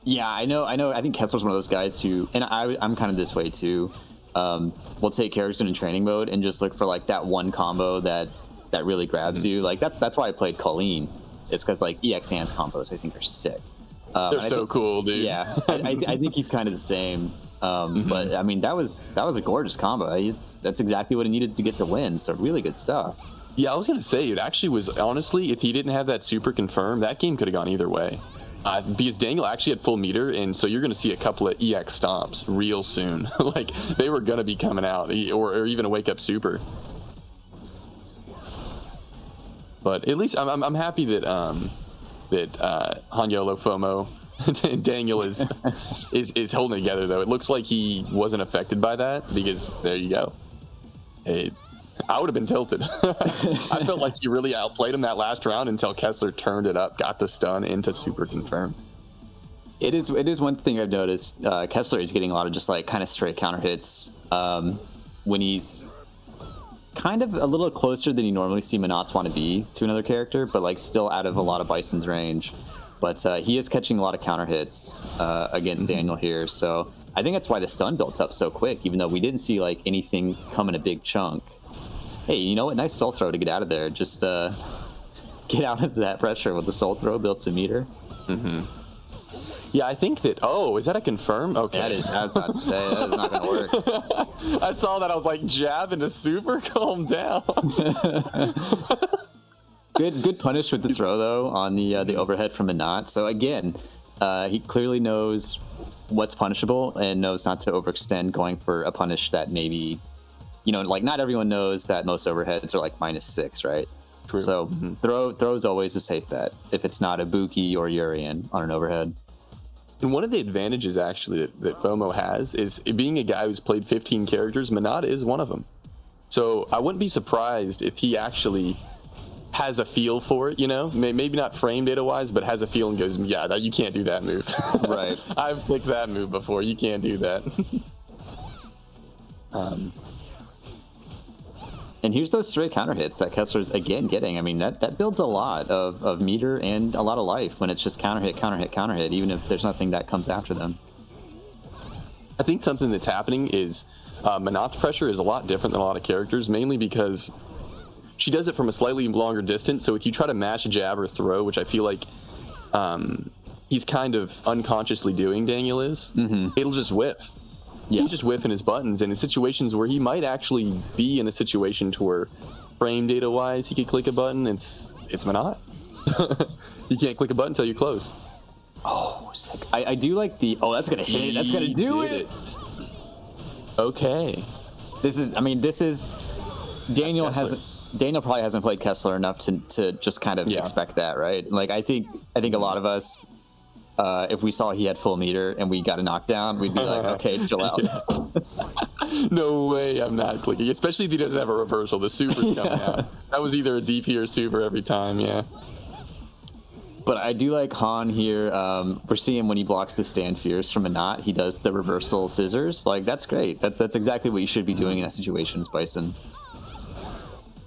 Yeah, I know. I think Kessler's one of those guys who, and I'm kind of this way too. We'll take characters in training mode and just look for like that one combo that really grabs you. Like that's why I played Colleen. It's because like EX hands combos I think are sick. They're so cool, dude. Yeah, I think he's kind of the same. But I mean that was a gorgeous combo. That's exactly what he needed to get the win. So really good stuff. Yeah, I was gonna say it actually was honestly, if he didn't have that super confirm, that game could have gone either way. Because Daniel actually had full meter, and so you're going to see a couple of EX stomps real soon. Like, they were going to be coming out, or even a wake-up super. But at least I'm happy that Hanyolo, FOMO, and Daniel is holding together, though. It looks like he wasn't affected by that, because there you go. I would have been tilted. I felt like he really outplayed him that last round until Kessler turned it up, got the stun into super confirm. It is one thing I've noticed. Kessler is getting a lot of just like kind of straight counter hits when he's kind of a little closer than you normally see Menats want to be to another character, but like still out of a lot of Bison's range. But he is catching a lot of counter hits against Daniel here, so I think that's why the stun built up so quick, even though we didn't see like anything come in a big chunk. Hey, you know what? Nice soul throw to get out of there. Just get out of that pressure with the soul throw, built some meter. Yeah, I think that. Oh, is that a confirm? Okay. I was about to say that is not going to work. I saw that. I was like, jab into super. Calm down. Good punish with the throw though on the overhead from Menats. So again, he clearly knows what's punishable and knows not to overextend going for a punish that maybe. Like not everyone knows that most overheads are like -6, right? True. So throw's always a safe bet if it's not a Buki or Urian on an overhead. And one of the advantages actually that FOMO has is being a guy who's played 15 characters. Menat is one of them. So I wouldn't be surprised if he actually has a feel for it, maybe not frame data wise, but has a feel and goes, yeah, you can't do that move. Right. I've clicked that move before. You can't do that. And here's those straight counter hits that Kessler's again getting. I mean, that builds a lot of meter and a lot of life when it's just counter hit, even if there's nothing that comes after them. I think something that's happening is Menat's pressure is a lot different than a lot of characters, mainly because she does it from a slightly longer distance. So if you try to mash a jab or throw, which I feel like he's kind of unconsciously doing, Daniel is, it'll just whiff. Yeah. He's just whiffing his buttons, and in situations where he might actually be in a situation to where frame data wise he could click a button, it's Menat. You can't click a button until you close. Oh, sick. I do like the. Oh, that's gonna hit it. That's gonna do Did it. Okay. This is. Daniel That's Kessler. Daniel probably hasn't played Kessler enough to just kind of expect that, right? Like I think a lot of us, if we saw he had full meter and we got a knockdown, we'd be like, okay, chill out. No way, I'm not clicking. Especially if he doesn't have a reversal. The super's coming out. That was either a DP or super every time. Yeah. But I do like Han here. We're seeing when he blocks the stand fierce from a knot, he does the reversal scissors. Like that's great. That's exactly what you should be doing in that situation, Bison.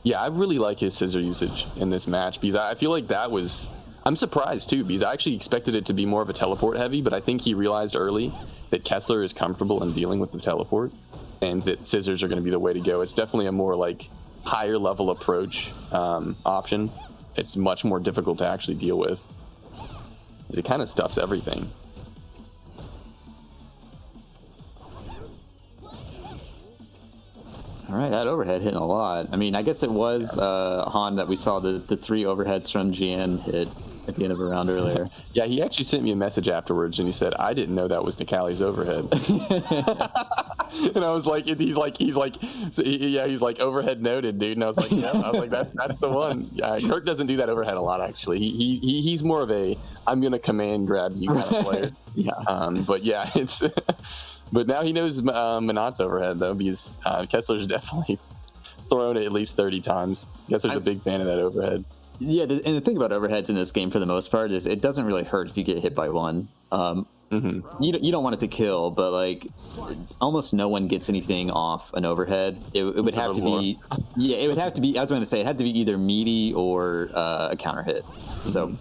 Yeah, I really like his scissor usage in this match because I feel like that was. I'm surprised too because I actually expected it to be more of a teleport heavy, but I think he realized early that Kessler is comfortable in dealing with the teleport, and that scissors are going to be the way to go. It's definitely a more like higher level approach option. It's much more difficult to actually deal with. It kind of stuffs everything. All right, that overhead hitting a lot. I mean, I guess it was Han that we saw the 3 overheads from Gian hit at the end of a round earlier. Yeah, he actually sent me a message afterwards, and he said, "I didn't know that was Nikali's overhead." And I was like, he's like overhead noted, dude. And I was like, yeah, I was like, that's the one. Kirk doesn't do that overhead a lot, actually. He's more of a I'm gonna command grab you kind of player. But yeah, it's. But now he knows Menats overhead though, because Kessler's definitely thrown it at least 30 times. Kessler's a big fan of that overhead. Yeah, and the thing about overheads in this game for the most part is it doesn't really hurt if you get hit by one. You don't want it to kill, but like almost no one gets anything off an overhead. It would have to be, it would have to be. I was going to say it had to be either meaty or a counter hit. So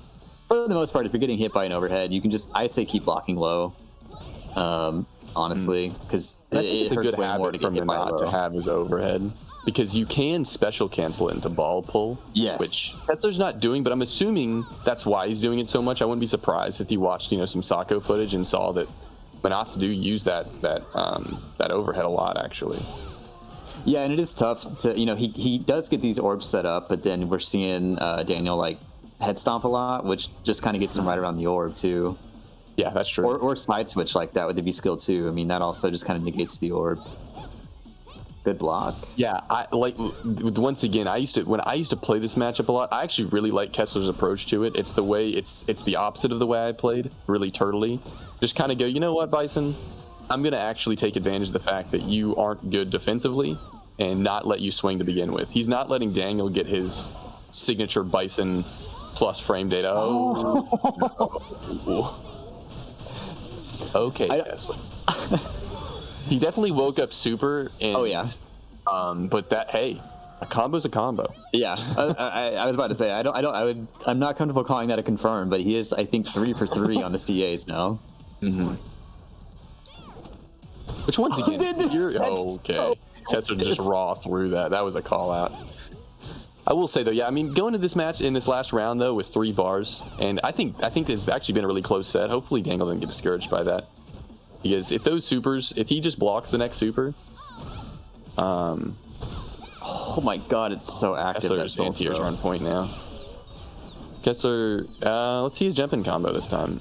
for the most part, if you're getting hit by an overhead, you can I'd say keep blocking low. Honestly, because it's a hurts good way more to habit get from hit by Menat low. to have his overhead. Because you can special cancel it into ball pull. Yes. Which Kessler's not doing, but I'm assuming that's why he's doing it so much. I wouldn't be surprised if he watched, some Sako footage and saw that Menats do use that overhead a lot, actually. Yeah, and it is tough to, he does get these orbs set up, but then we're seeing Daniel like head stomp a lot, which just kind of gets him right around the orb too. Yeah, that's true. Or side switch like that with the B skill too. I mean, that also just kind of negates the orb. Good block. Yeah, I like. Once again, when I used to play this matchup a lot. I actually really like Kessler's approach to it. It's the way it's the opposite of the way I played. Really turtley. Just kind of go. You know what, Bison? I'm gonna actually take advantage of the fact that you aren't good defensively and not let you swing to begin with. He's not letting Daniel get his signature Bison plus frame data. Okay, Kessler. He definitely woke up super. And, but a combo's a combo. Yeah, I was about to say I'm not comfortable calling that a confirm, but he is I think 3 for 3 on the CAs now. Which once again, okay. Kessler just raw through that. That was a call out. I will say though, yeah, I mean, going to this match in this last round though with 3 bars, and I think it's actually been a really close set. Hopefully Dangle didn't get discouraged by that, because if he just blocks the next super, oh my god, it's so active. Kessler's anti-airs are on point now. Kessler, let's see his jumping combo this time.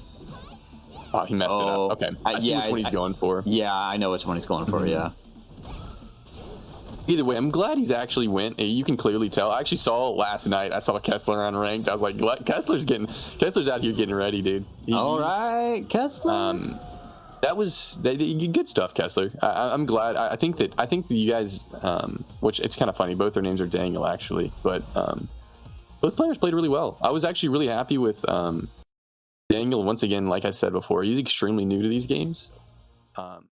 Oh, he messed it up. Okay, I see which one he's going for. Yeah, I know which one he's going for. Yeah. Either way, I'm glad he's actually went. You can clearly tell. I actually saw less night. I saw Kessler on ranked. I was like, Kessler's out here getting ready, dude. All right, Kessler. That was good stuff, Kessler. I'm glad. I think that you guys, which it's kind of funny. Both their names are Daniel, actually, but both players played really well. I was actually really happy with Daniel. Once again, like I said before, he's extremely new to these games.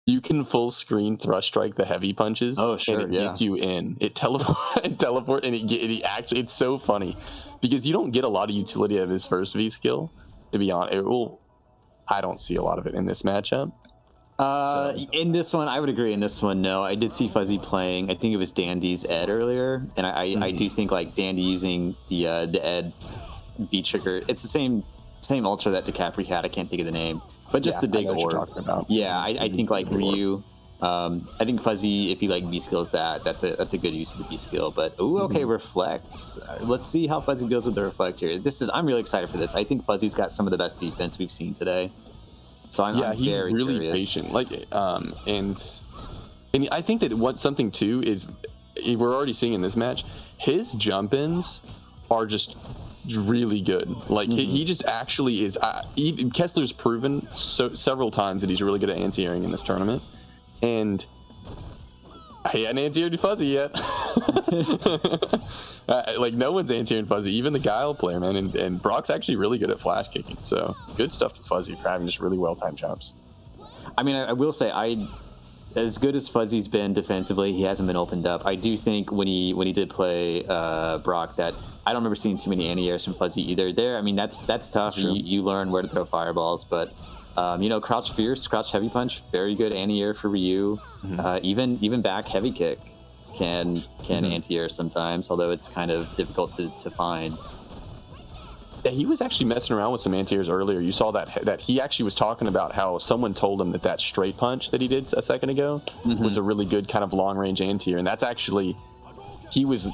You can full screen thrust strike the heavy punches. Oh, sure, and it gets you in. It teleport, and it actually, it's so funny because you don't get a lot of utility of his first V skill. To be honest, I don't see a lot of it in this matchup. In this one, I would agree. In this one, no. I did see Fuzzy playing. I think it was Dandy's Ed earlier, and I do think like Dandy using the Ed V trigger. It's the same ultra that DiCaprio had. I can't think of the name. But just the big orb. About. Yeah, I think like Ryu I think Fuzzy, if he like B skills that's a good use of the B skill. But okay, reflects. Let's see how Fuzzy deals with the reflect here. I'm really excited for this. I think Fuzzy's got some of the best defense we've seen today. So I'm he's very really curious. patient. Like, and I think that something too is we're already seeing in this match. His jump ins are just really good. Like he just actually is. Kessler's proven several times that he's really good at anti-airing in this tournament. And he hadn't anti-aired Fuzzy yet. Like no one's anti-airing Fuzzy, even the Guile player, man. And Brock's actually really good at flash kicking. So good stuff to Fuzzy for having just really well-timed jumps. I mean, I will say, as good as Fuzzy's been defensively, he hasn't been opened up. I do think when he did play Brock, that I don't remember seeing too many anti-airs from Fuzzy either. I mean, that's tough. You learn where to throw fireballs, but crouch fierce, crouch heavy punch, very good anti-air for Ryu. Even back heavy kick can anti-air sometimes, although it's kind of difficult to find. Yeah, he was actually messing around with some anti-airs earlier. You saw that he actually was talking about how someone told him that straight punch that he did a second ago was a really good kind of long-range anti-air, and that's actually he was,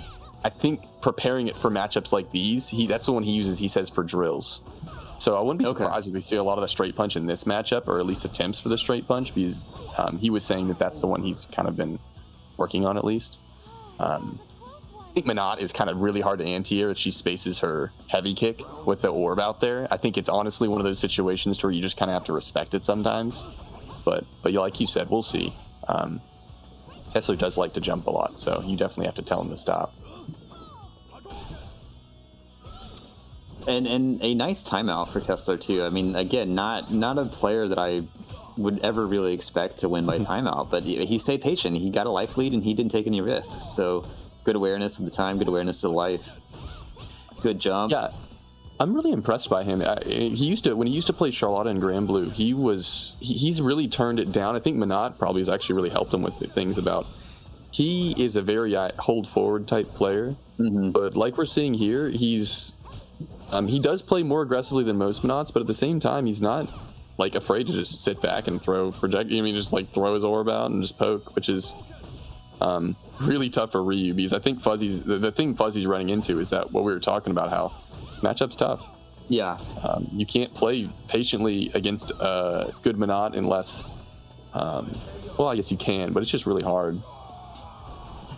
I think, preparing it for matchups like these. That's the one he uses. He says for drills. So I wouldn't be surprised if we see a lot of the straight punch in this matchup, or at least attempts for the straight punch, because he was saying that that's the one he's kind of been working on at least. I think Menat is kind of really hard to anti-air if she spaces her heavy kick with the orb out there. I think it's honestly one of those situations where you just kind of have to respect it sometimes. But like you said, we'll see. Kessler does like to jump a lot, so you definitely have to tell him to stop. And a nice timeout for Kessler too. I mean, again, not a player that I would ever really expect to win by timeout, but he stayed patient. He got a life lead and he didn't take any risks. So good awareness of the time, good awareness of the life, good jump. Yeah, I'm really impressed by him. When he used to play Charlotta and Grand Blue, he's really turned it down. I think Menat probably has actually really helped him with things about. He is a very hold forward type player, but like we're seeing here, he does play more aggressively than most Menats, but at the same time, he's not like afraid to just sit back and throw just like throw his orb out and just poke, which is really tough for Ryu, because I think the thing Fuzzy's running into is that what we were talking about, how this matchup's tough. Yeah. You can't play patiently against a good Menat unless, well, I guess you can, but it's just really hard.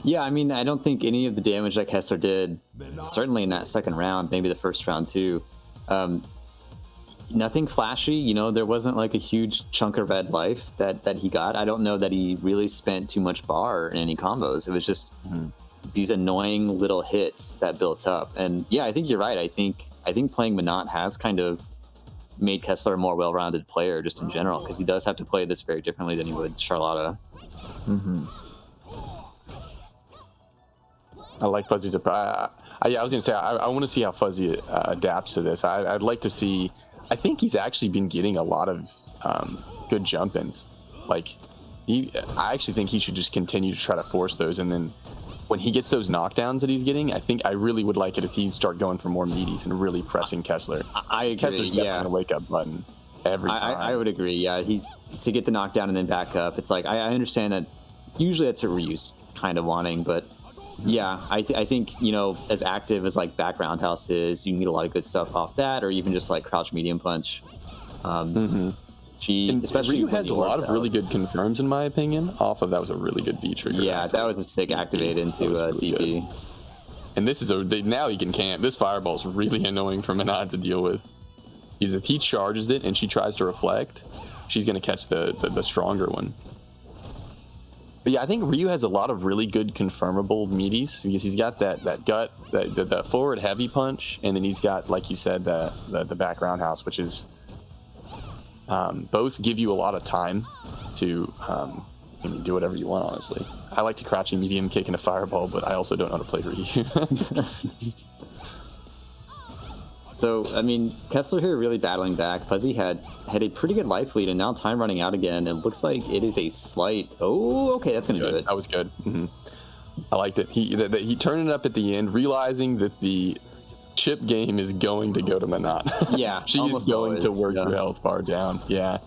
Yeah, I mean, I don't think any of the damage that Kessler did, certainly in that second round, maybe the first round too, nothing flashy. There wasn't like a huge chunk of red life that he got. I don't know that he really spent too much bar in any combos. It was just these annoying little hits that built up. And yeah, I think you're right. I think playing Menat has kind of made Kessler a more well-rounded player just in general, because he does have to play this very differently than he would Charlotta. I like Fuzzy's approach. I was going to say, I want to see how Fuzzy adapts to this. I'd like to see. I think he's actually been getting a lot of good jump-ins. Like, I actually think he should just continue to try to force those. And then when he gets those knockdowns that he's getting, I really would like it if he'd start going for more meaties and really pressing Kessler. I agree, Kessler's definitely a wake-up button every time. I would agree, yeah. He's to get the knockdown and then back up. It's like, I understand that usually that's what Ryu's kind of wanting, but yeah, I think, as active as like back roundhouse is, you can get a lot of good stuff off that, or even just like crouch medium punch. Especially Ryu has a lot of really good confirms, in my opinion. Off of that was a really good V trigger. Yeah, that was a sick activate into really DP. Good. And this is now he can camp. This fireball is really annoying for Menat to deal with. Because if he charges it and she tries to reflect, she's going to catch the stronger one. But yeah, I think Ryu has a lot of really good confirmable meaties, because he's got that gut, the forward heavy punch, and then he's got, like you said, the back roundhouse, which is both give you a lot of time to do whatever you want, honestly. I like to crouch a medium kick and a fireball, but I also don't know how to play Ryu. So, I mean, Kessler here really battling back. Fuzzy had a pretty good life lead, and now time running out again. It looks like it is a slight. Oh, okay, that's going to do it. That was good. I liked it. He turned it up at the end, realizing that the chip game is going to go to Menat. Yeah, she is going to work her health bar down. Yeah.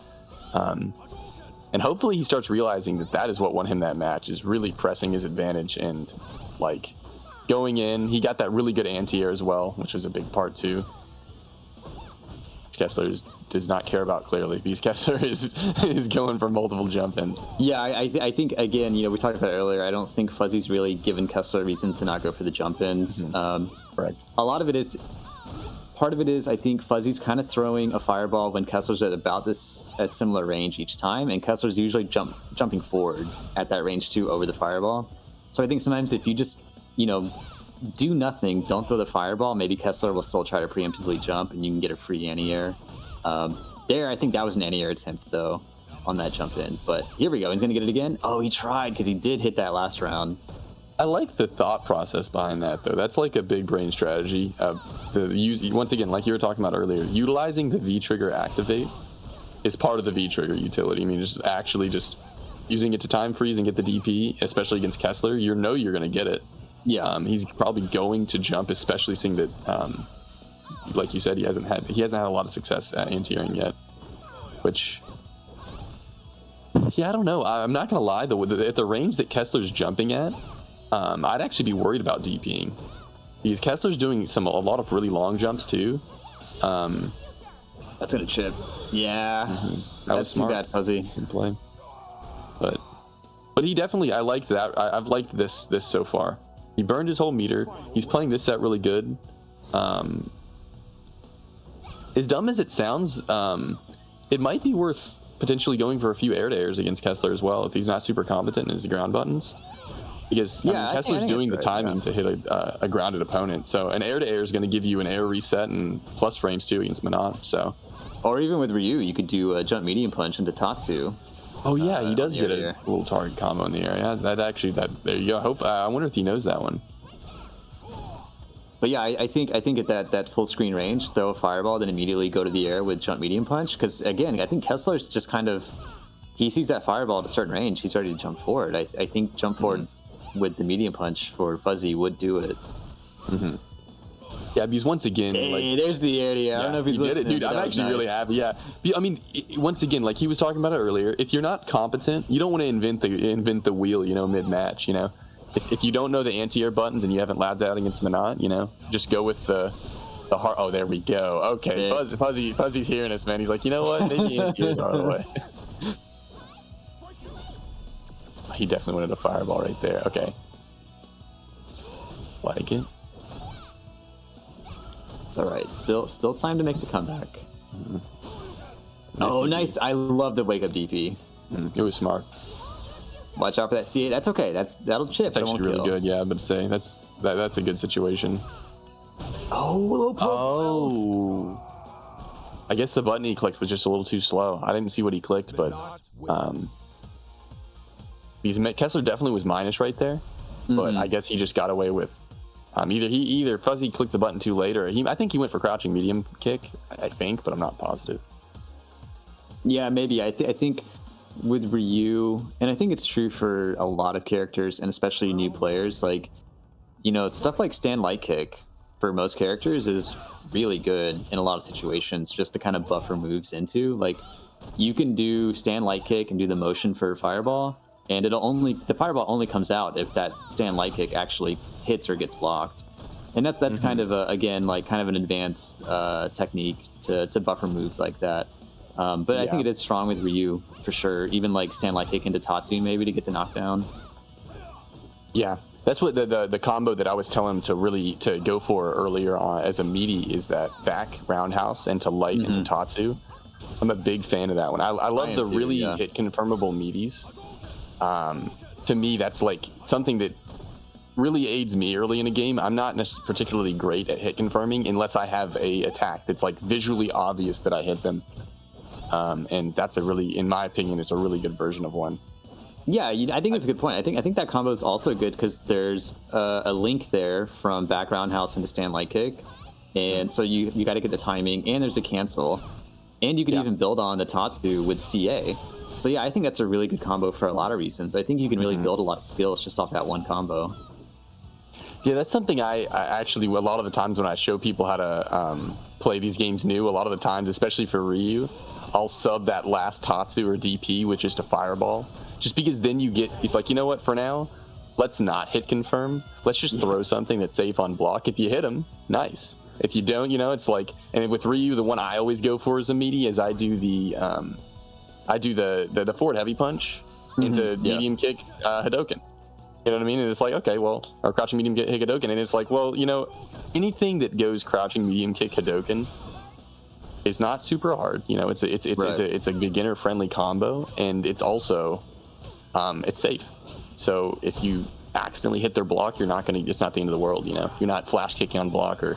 And hopefully he starts realizing that that is what won him that match, is really pressing his advantage and like going in. He got that really good anti-air as well, which was a big part too. Kessler does not care about clearly, because Kessler is going for multiple jump ins. Yeah, I think, again, we talked about it earlier, I don't think Fuzzy's really given Kessler a reason to not go for the jump ins. Correct. A lot of it is, part of it is, I think Fuzzy's kind of throwing a fireball when Kessler's at about a similar range each time, and Kessler's usually jumping forward at that range too over the fireball. So I think sometimes if you just, do nothing, don't throw the fireball, maybe Kessler will still try to preemptively jump and you can get a free anti-air. I think that was an anti-air attempt though on that jump in, but here we go, he's gonna get it again. Oh, he tried, because he did hit that last round. I like the thought process behind that though. That's like a big brain strategy of once again, like you were talking about earlier, utilizing the V trigger activate is part of the V trigger utility. I mean, just using it to time freeze and get the DP, especially against Kessler, you're gonna get it. Yeah, he's probably going to jump, especially seeing that, like you said, he hasn't had a lot of success at anti-airing yet. Which, yeah, I don't know. I'm not gonna lie though. At the range that Kessler's jumping at, I'd actually be worried about DPing, because Kessler's doing a lot of really long jumps too. That's gonna chip. Yeah, That's too bad, Fuzzy. Good play. But he definitely, I like that. I've liked this so far. He burned his whole meter. He's playing this set really good. As dumb as it sounds, it might be worth potentially going for a few air-to-airs against Kessler as well if he's not super competent in his ground buttons. Because Kessler's doing the timing to hit a grounded opponent. So an air-to-air is going to give you an air reset and plus frames too against Menats. So, or even with Ryu, you could do a jump medium punch into Tatsu. Oh yeah, he does get a little target combo in the air. Yeah, there you go. I wonder if he knows that one. But yeah, I think at that full screen range, throw a fireball, then immediately go to the air with jump medium punch. Because again, I think Kessler's just he sees that fireball at a certain range, he's ready to jump forward. I think jump forward with the medium punch for Fuzzy would do it. Yeah, because once again, hey, there's the area. I don't know if he's listening. Dude, I'm actually really happy. Yeah, I mean, once again, like he was talking about it earlier, if you're not competent, you don't want to invent the wheel, mid-match. If you don't know the anti-air buttons and you haven't labbed out against Menat, just go with the heart. Oh, there we go. Okay, Fuzzy's hearing us, man. He's like, you know what? Maybe anti-airs are the way. He definitely wanted a fireball right there. Okay, like it. It's all right. Still time to make the comeback. Oh, nice. I love the wake up DP. It was smart. Watch out for that C8. That's okay. That'll chip. It's actually really good. Yeah, I'm gonna say that's a good situation. Oh, low profiles. Oh. I guess the button he clicked was just a little too slow. I didn't see what he clicked, but Kessler definitely was minus right there. But I guess he just got away with either Fuzzy clicked the button too late, or I think he went for crouching medium kick. I think, but I'm not positive. Yeah, maybe. I think with Ryu, and I think it's true for a lot of characters, and especially new players, like, stuff like stand light kick for most characters is really good in a lot of situations, just to kind of buffer moves into. Like, you can do stand light kick and do the motion for fireball, and the fireball only comes out if that stand light kick actually hits or gets blocked. And that's kind of kind of an advanced technique to buffer moves like that. But I think it is strong with Ryu for sure. Even like stand light kick into Tatsu maybe to get the knockdown. Yeah, that's what the combo that I was telling him to go for earlier on as a meaty is that back roundhouse and to light into Tatsu. I'm a big fan of that one. I love the really hit confirmable meaties. To me, that's like something that really aids me early in a game. I'm not particularly great at hit confirming unless I have a attack that's like visually obvious that I hit them. And that's in my opinion, it's a really good version of one. Yeah, I think it's a good point. I think that combo is also good because there's a link there from back roundhouse into stand light kick, and so you got to get the timing, and there's a cancel, and you can even build on the Tatsu with CA. So yeah, I think that's a really good combo for a lot of reasons. I think you can really build a lot of skills just off that one combo. Yeah, that's something I actually, a lot of the times when I show people how to play these games new, a lot of the times, especially for Ryu, I'll sub that last Tatsu or DP with just a fireball. Just because then you get, he's like, you know what, for now, let's not hit confirm. Let's just throw something that's safe on block. If you hit him, nice. If you don't, you know, it's like, and with Ryu, the one I always go for as a meaty is I do the forward heavy punch into medium kick Hadoken. You know what I mean? And it's like, okay, well, or crouching medium kick Hadoken, and it's like, well, you know, anything that goes crouching medium kick Hadoken is not super hard. You know, it's a beginner friendly combo, and it's also it's safe. So if you accidentally hit their block, it's not the end of the world. You know, you're not flash kicking on block or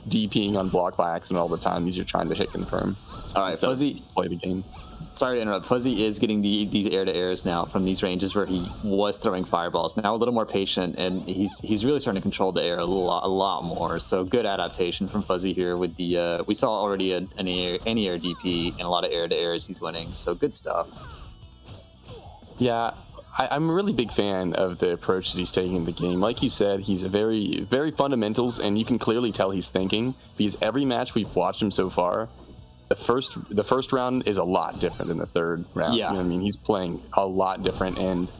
DPing on block by accident all the time. These are trying to hit confirm. All right, so Fuzzy, play the game. Sorry to interrupt. Fuzzy is getting these air-to-airs now from these ranges where he was throwing fireballs. Now a little more patient, and he's really starting to control the air a lot more. So good adaptation from Fuzzy here with the we saw already an air DP and a lot of air-to-airs he's winning. So good stuff. Yeah, I'm a really big fan of the approach that he's taking in the game. Like you said, he's a very, very fundamentals, and you can clearly tell he's thinking, because every match we've watched him so far, the first round is a lot different than the third round. Yeah. You know what I mean? He's playing a lot different, and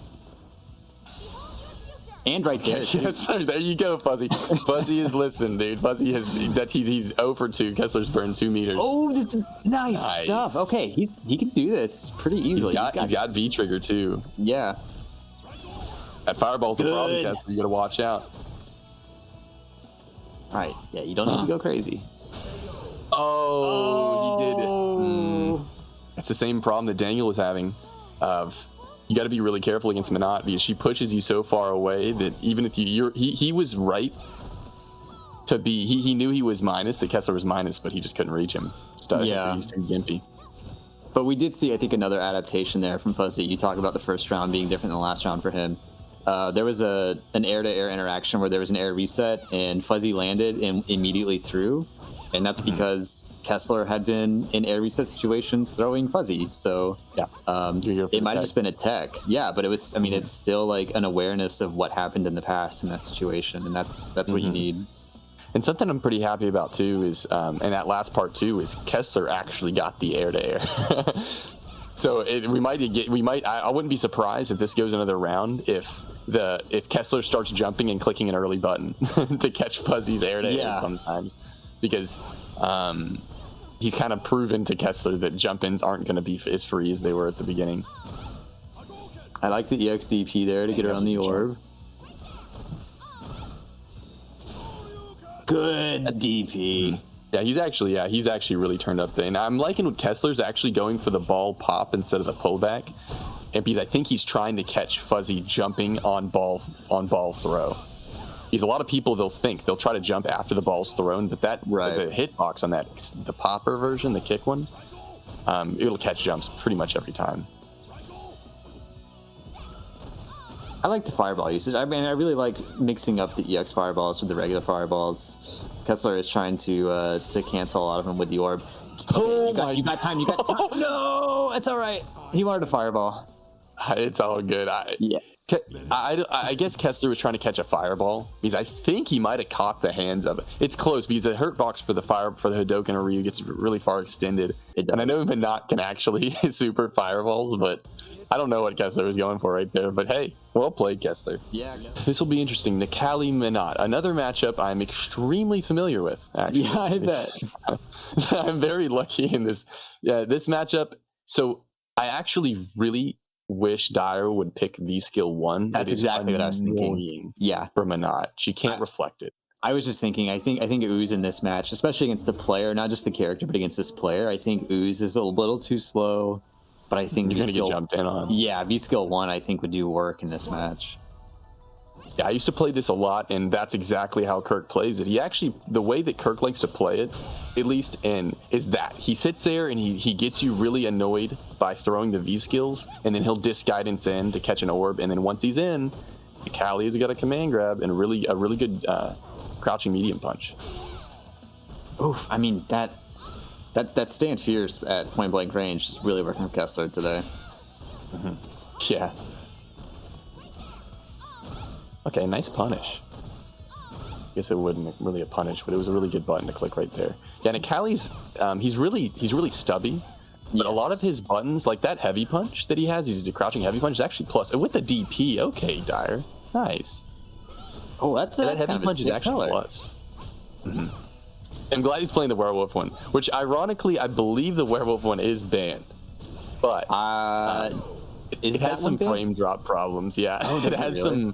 right there, too. yes, sir, there you go, Fuzzy. Fuzzy is listening, dude. Fuzzy he's 0 for 2. Kessler's burned 2 meters. Oh, this is nice stuff. Okay, he can do this pretty easily. He's got V trigger too. Yeah. That fireball's a problem, Kessler. You gotta watch out. All right. Yeah, you don't need to go crazy. Oh, he did it. That's the same problem that Daniel was having. You got to be really careful against Menat, because she pushes you so far away that even if he was right to be, he knew he was minus, that Kessler was minus, but he just couldn't reach him. He's too gimpy. But we did see, I think, another adaptation there from Fuzzy. You talk about the first round being different than the last round for him. There was an air-to-air interaction where there was an air reset, and Fuzzy landed and immediately threw. And that's because Kessler had been in air reset situations throwing Fuzzy. So it might have just been a tech. Yeah, but it was, I mean, it's still like an awareness of what happened in the past in that situation. And that's what you need. And something I'm pretty happy about too is, and that last part too, is Kessler actually got the air-to-air. So I wouldn't be surprised if this goes another round if Kessler starts jumping and clicking an early button to catch Fuzzy's air-to-air sometimes. Because he's kind of proven to Kessler that jump-ins aren't going to be as free as they were at the beginning. I like the EXDP there to get around the orb. Good DP. Yeah, he's actually really turned up there. And I'm liking what Kessler's actually going for the ball pop instead of the pullback. And because I think he's trying to catch Fuzzy jumping on ball throw. Because a lot of people, they'll try to jump after the ball's thrown, but the hitbox on the popper version, the kick one, it'll catch jumps pretty much every time. I like the fireball usage. I mean, I really like mixing up the EX fireballs with the regular fireballs. Kessler is trying to cancel a lot of them with the orb. Okay, you got time. No, it's all right. He wanted a fireball. It's all good. I guess Kessler was trying to catch a fireball, because I think he might have caught the hands of it. It's close, because the hurt box for the Hadoken or Ryu gets really far extended. And I know Menat can actually super fireballs, but I don't know what Kessler was going for right there. But hey, well played, Kessler. Yeah. This will be interesting. Nikali Menat, another matchup I'm extremely familiar with, actually. Yeah, I bet. I'm very lucky in this matchup. So I actually really wish Dyer would pick V skill 1. That's exactly what I was thinking. Yeah, for Menat, she can't reflect it. I was just thinking, I think Ooze in this match, especially against the player, not just the character, but against this player, I think Ooze is a little too slow. But I think you're gonna get jumped in on. Yeah, V skill 1 I think would do work in this match. Yeah, I used to play this a lot, and that's exactly how Kirk plays it. The way that Kirk likes to play it, at least, is that he sits there and he gets you really annoyed by throwing the V skills, and then he'll disc guidance in to catch an orb, and then once he's in, Callie has got a command grab and a really good crouching medium punch. Oof, I mean that stand fierce at point blank range is really working for Kessler today. Mm-hmm. Yeah. Okay, nice punish. guess it wasn't really a punish, but it was a really good button to click right there. Yeah, and Akali's, he's really stubby, but a lot of his buttons, like that heavy punch that he has, he's a crouching heavy punch, is actually plus. And with the DP, okay, Dire, nice. Oh, that's that heavy kind of punch is actually color. plus. I'm glad he's playing the werewolf one, which ironically, I believe the werewolf one is banned, but it has some frame drop problems. Yeah, it has some.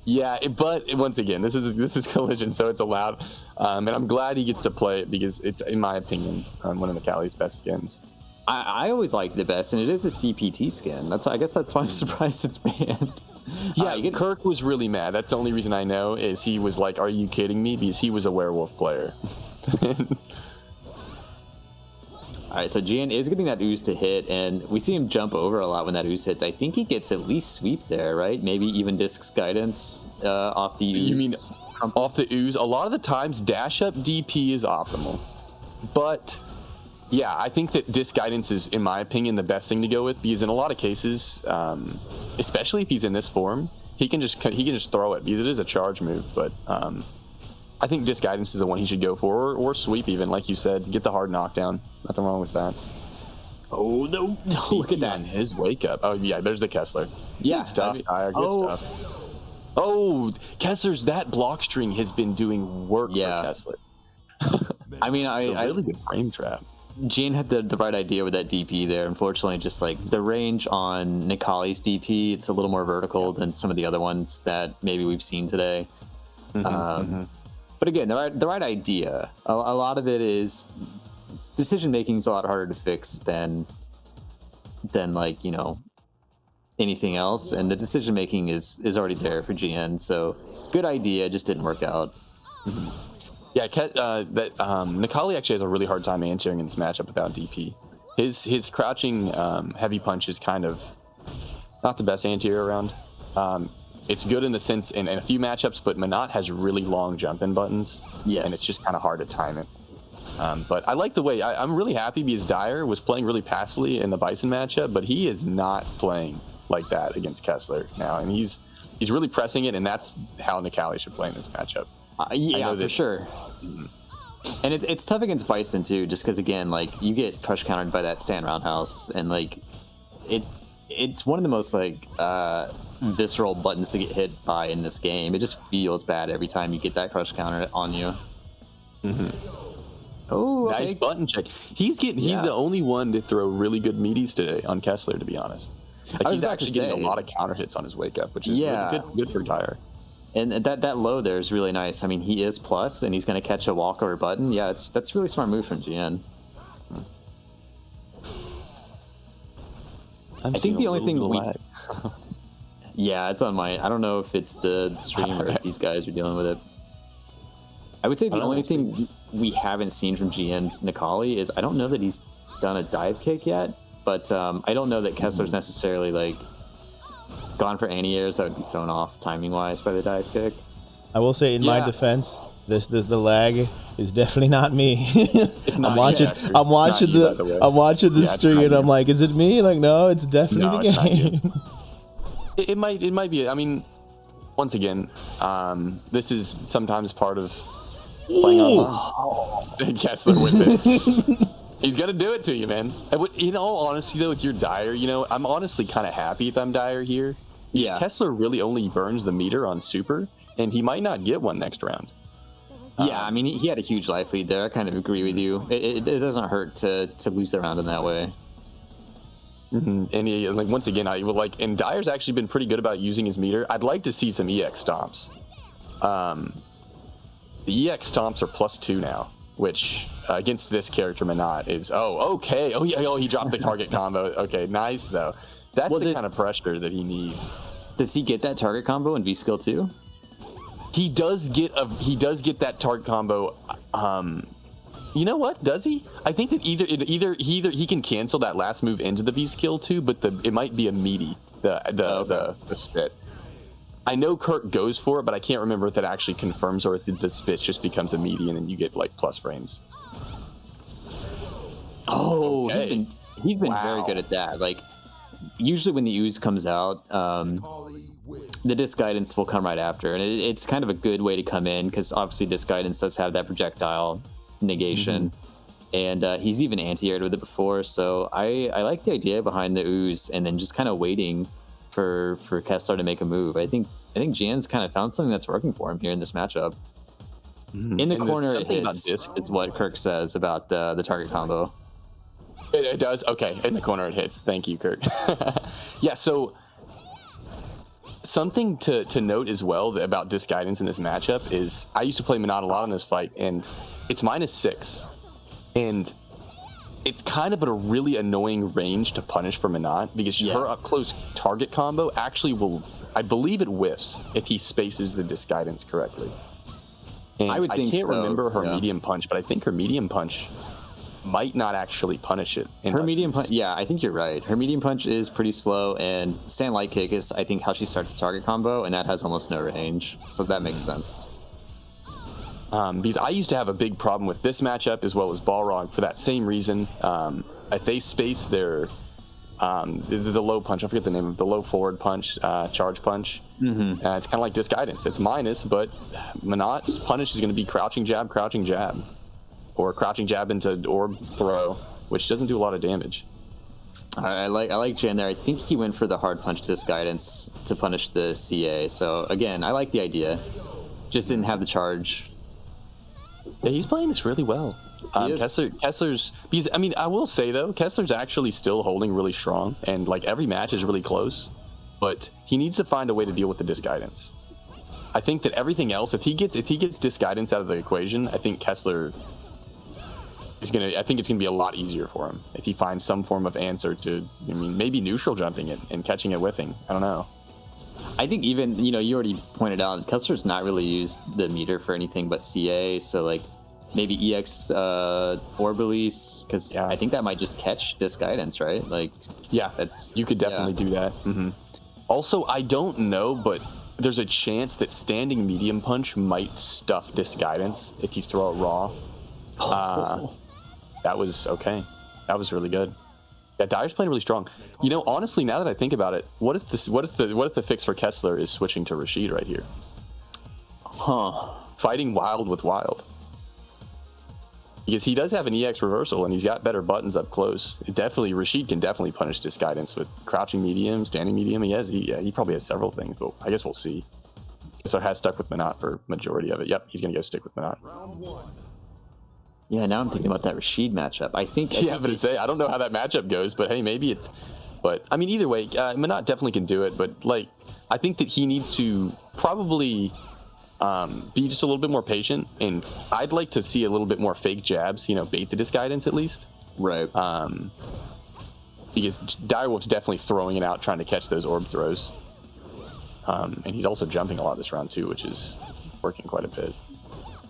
Yeah, but once again, this is Collision, so it's allowed, and I'm glad he gets to play it because it's, in my opinion, one of Akali's best skins. I always liked it best, and it is a CPT skin. I guess that's why I'm surprised it's banned. Yeah, Kirk was really mad. That's the only reason I know is he was like, "Are you kidding me?" Because he was a werewolf player. All right, so Gian is getting that ooze to hit, and we see him jump over a lot when that ooze hits. I think he gets at least sweep there, right? Maybe even Disc's guidance off the ooze. You mean off the ooze? A lot of the times, dash up DP is optimal, but yeah, I think that Disc guidance is, in my opinion, the best thing to go with because in a lot of cases, especially if he's in this form, he can just throw it because it is a charge move, but. I think Disc Guidance is the one he should go for, or sweep even, like you said. Get the hard knockdown. Nothing wrong with that. Oh, no. Look at that. His wake up. Oh, yeah, there's the Kessler. Yeah. Good stuff, Dire. Good stuff. Oh, Kessler's, that block string has been doing work for Kessler. I mean, a really good frame trap. Gian had the right idea with that DP there. Unfortunately, just like the range on Nikali's DP, it's a little more vertical than some of the other ones that maybe we've seen today. But again, the right idea. A lot of it is decision making is a lot harder to fix than like, you know, anything else, and the decision making is already there for GN. So good idea, just didn't work out. Yeah, Nikali actually has a really hard time answering in this matchup without DP. His crouching heavy punch is kind of not the best anti-air around. It's good in the sense in a few matchups, but Menats has really long jump-in buttons. Yes. And it's just kind of hard to time it. But I like the way, I'm really happy because Dire was playing really passively in the Bison matchup, but he is not playing like that against Kessler now. And he's really pressing it, and that's how Nikali should play in this matchup. Yeah, for sure. And it's tough against Bison too, just because again, like you get crush countered by that sand roundhouse, and like it's one of the most like visceral buttons to get hit by in this game. It just feels bad every time you get that crush counter on you. Oh, okay. Nice button check. He's the only one to throw really good meaties today on Kessler, to be honest. Like, he's actually getting a lot of counter hits on his wake up, which is really good for Dire. And that low there is really nice. I mean, he is plus, and he's going to catch a walkover button. Yeah, that's really smart move from GN. I think the only thing yeah, it's on my. I don't know if it's the stream or if these guys are dealing with it. I would say the only thing we haven't seen from GN's Nikali is I don't know that he's done a dive kick yet, but I don't know that Kessler's necessarily like gone for anti-airs that would be thrown off timing wise by the dive kick. I will say in my defense, the lag is definitely not me. It's not. I'm watching the stream and I'm like, is it me? Like, no, it's definitely the game. It might be. I mean, once again, this is sometimes part of playing online. Kessler with it. He's gonna do it to you, man. In all honesty, though, with your Dire, you know, I'm honestly kind of happy if I'm Dire here. Yeah. Kessler really only burns the meter on super, and he might not get one next round. Yeah, I mean, he had a huge life lead there. I kind of agree with you. It doesn't hurt to lose the round in that way. And he, like, once again, and Dire's actually been pretty good about using his meter. I'd like to see some EX stomps. The EX stomps are +2 now, which against this character Menats is okay. Oh yeah, he dropped the target combo. Okay, nice though. That's the kind of pressure that he needs. Does he get that target combo in V skill too? He does get that target combo. You know what? Does he? I think that either he can cancel that last move into the V skill too, but it might be a meaty the spit. I know Kirk goes for it, but I can't remember if that actually confirms or if the spit just becomes a meaty and then you get like plus frames. Oh, okay. He's been very good at that. Like usually when the ooze comes out, the disc guidance will come right after, and it's kind of a good way to come in because obviously disc guidance does have that projectile negation, and he's even anti-aired with it before. So I like the idea behind the ooze, and then just kind of waiting for Kessler to make a move. I think Jian's kind of found something that's working for him here in this matchup. In the corner, it hits, is what Kirk says about the target combo. It does? Okay, in the corner it hits. Thank you, Kirk. Yeah, so something to note as well about disc guidance in this matchup is I used to play Menat a lot in this fight, and it's -6. And it's kind of at a really annoying range to punish for Menat because her up-close target combo actually will, I believe it whiffs if he spaces the disc guidance correctly. And I can't remember her medium punch, but I think her medium punch might not actually punish it. Her medium punch, yeah, I think you're right. Her medium punch is pretty slow, and stand light kick is, I think, how she starts the target combo, and that has almost no range, so that makes sense. Because I used to have a big problem with this matchup as well as Balrog for that same reason. If they space their the low punch, I forget the name of the low forward punch, charge punch. It's kind of like disc guidance. It's minus, but Menat's punish is going to be crouching jab, or crouching jab into orb throw, which doesn't do a lot of damage. I like Jian there. I think he went for the hard punch disc guidance to punish the CA. So again, I like the idea. Just didn't have the charge. Yeah, he's playing this really well. Kessler's, because I mean, I will say though, Kessler's actually still holding really strong, and like every match is really close, but he needs to find a way to deal with the disc guidance. I think that everything else, if he gets disc guidance out of the equation, I think Kessler is I think it's gonna be a lot easier for him if he finds some form of answer to, I mean, maybe neutral jumping it and catching it whiffing. I don't know. I think even, you already pointed out, Kessler's not really used the meter for anything but CA, so like maybe EX orb release, because I think that might just catch disc guidance, right? Like, yeah, you could definitely do that. Also, I don't know, but there's a chance that standing medium punch might stuff disc guidance if you throw it raw. That was okay. That was really good. Yeah, Dyer's playing really strong. Honestly, now that I think about it, what if the fix for Kessler is switching to Rashid right here? Fighting Wild with Wild. Because he does have an EX reversal and he's got better buttons up close. Rashid can definitely punish disc guidance with crouching medium, standing medium. He probably has several things, but I guess we'll see. Kessler has stuck with Menat for majority of it. Yep, he's gonna go stick with Menat. Yeah, now I'm thinking about that Rashid matchup. I think I don't know how that matchup goes, but hey, maybe it's. But I mean, either way, Menat definitely can do it. But like, I think that he needs to probably be just a little bit more patient, and I'd like to see a little bit more fake jabs. Bait the disc guidance at least. Right. Because Direwolf's definitely throwing it out, trying to catch those orb throws. And he's also jumping a lot this round too, which is working quite a bit.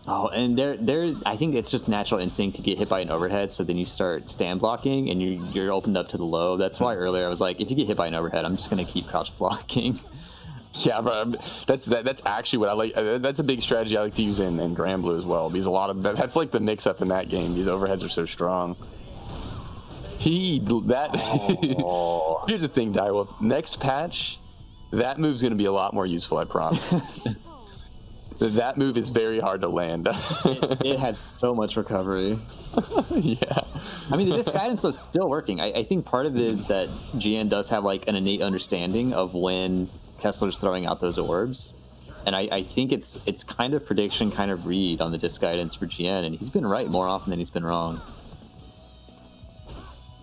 Oh, and there's I think it's just natural instinct to get hit by an overhead, so then you start stand blocking and you're opened up to the low. That's why earlier I was like, if you get hit by an overhead, I'm just gonna keep crouch blocking. Yeah, but that's actually what I like. That's a big strategy I like to use in Granblue as well, because that's like the mix up in that game. These overheads are so strong. Here's the thing, Direwolf. Next patch, that move's gonna be a lot more useful, I promise. That move is very hard to land. it had so much recovery. Yeah. I mean, the disc guidance is still working. I think part of it is that Jian does have like an innate understanding of when Kessler's throwing out those orbs. And I think it's kind of prediction, kind of read on the disc guidance for Jian, and he's been right more often than he's been wrong.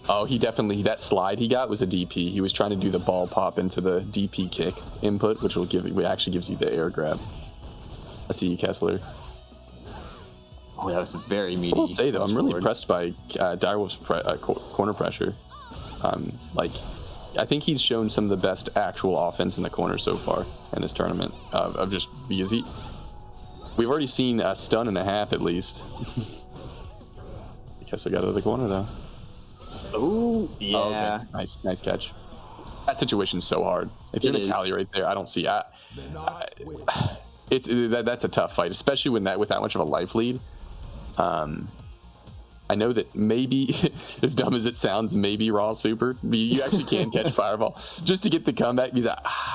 Oh, that slide he got was a DP. He was trying to do the ball pop into the DP kick input, which actually gives you the air grab. I see you, Kessler. Oh, that was very meaty. I will say though, I'm really impressed by Direwolf's corner pressure. I think he's shown some of the best actual offense in the corner so far in this tournament. Of just because we've already seen a stun and a half at least. Kessler got out of the corner though. Oh yeah. Oh, okay. Nice catch. That situation's so hard. If you're gonna tally right there, I don't see. That's a tough fight, especially with that much of a life lead. I know that maybe, as dumb as it sounds, maybe raw super, you actually can catch Fireball just to get the comeback, because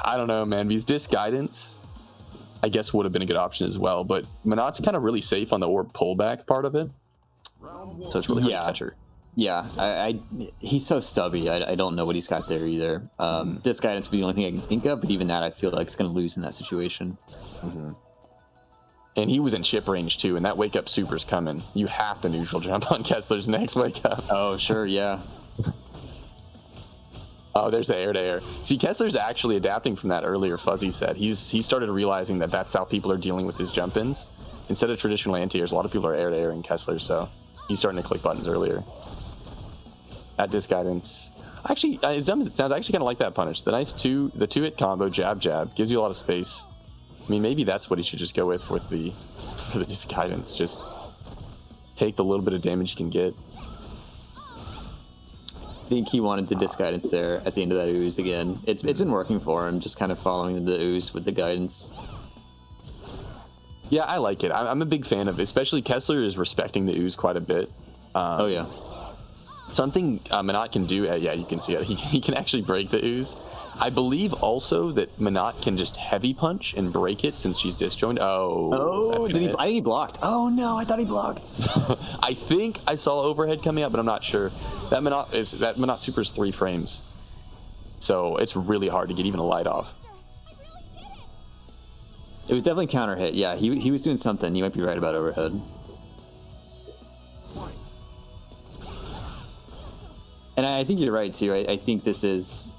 I don't know, man, because Disc Guidance, I guess, would have been a good option as well, but Menats kind of really safe on the orb pullback part of it, so it's really hard to catch her. Yeah, he's so stubby. I don't know what he's got there either. This guidance would be the only thing I can think of, but even that I feel like it's going to lose in that situation. And he was in chip range too, and that wake up super's coming. You have to neutral jump on Kessler's next wake up. Oh, sure, yeah. Oh, there's the air to air. See, Kessler's actually adapting from that earlier Fuzzy said. He started realizing that that's how people are dealing with his jump ins. Instead of traditional anti-airs, a lot of people are air to air in Kessler, so he's starting to click buttons earlier. At Disc Guidance. Actually, as dumb as it sounds, I actually kind of like that punish. The nice the 2-hit combo, jab, jab, gives you a lot of space. I mean, maybe that's what he should just go with for the Disc Guidance. Just take the little bit of damage you can get. I think he wanted the Disc Guidance there at the end of that ooze again. It's been working for him, just kind of following the ooze with the guidance. Yeah, I like it. I'm a big fan of it. Especially Kessler is respecting the ooze quite a bit. Oh, yeah. Something Menat can do, yeah, you can see it. He can actually break the ooze. I believe also that Menat can just heavy punch and break it since she's disjoined. I think he blocked. Oh no, I thought he blocked. I think I saw overhead coming out, but I'm not sure. That Menat super is 3 frames, so it's really hard to get even a light off. It was definitely counter hit. Yeah, he was doing something. You might be right about overhead. And I think you're right too. I think this is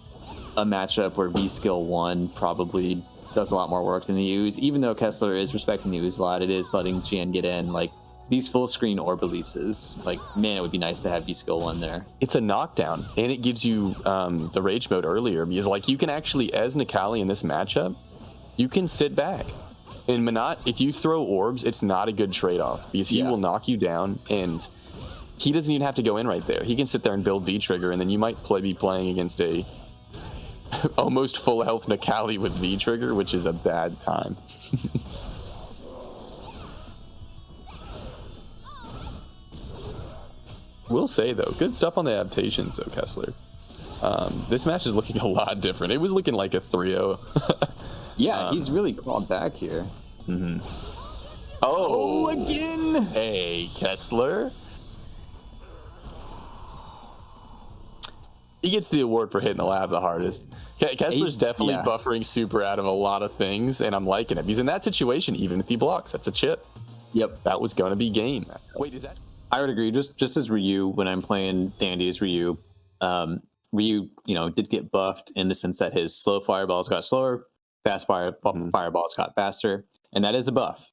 a matchup where V skill 1 probably does a lot more work than the ooze. Even though Kessler is respecting the ooze a lot, it is letting Jian get in. Like these full screen orb releases, like man, it would be nice to have V skill 1 there. It's a knockdown, and it gives you the rage mode earlier, because like you can actually, as Nikali in this matchup, you can sit back. In Menat, if you throw orbs, it's not a good trade-off, because he will knock you down, and he doesn't even have to go in right there. He can sit there and build V trigger, and then you might be playing against a almost full health Nikali with V trigger, which is a bad time. Will say though, good stuff on the adaptations though, Kessler. This match is looking a lot different. It was looking like a 3-0. Yeah, he's really crawled back here. Oh, again! Hey, Kessler. He gets the award for hitting the lab the hardest. Kessler's definitely buffering super out of a lot of things, and I'm liking it. Because in that situation, even if he blocks, that's a chip. Yep. That was going to be game. Wait, is that... I would agree. Just as Ryu, when I'm playing Dandy as Ryu, Ryu, did get buffed in the sense that his slow fireballs got slower, fast fireballs got faster, and that is a buff.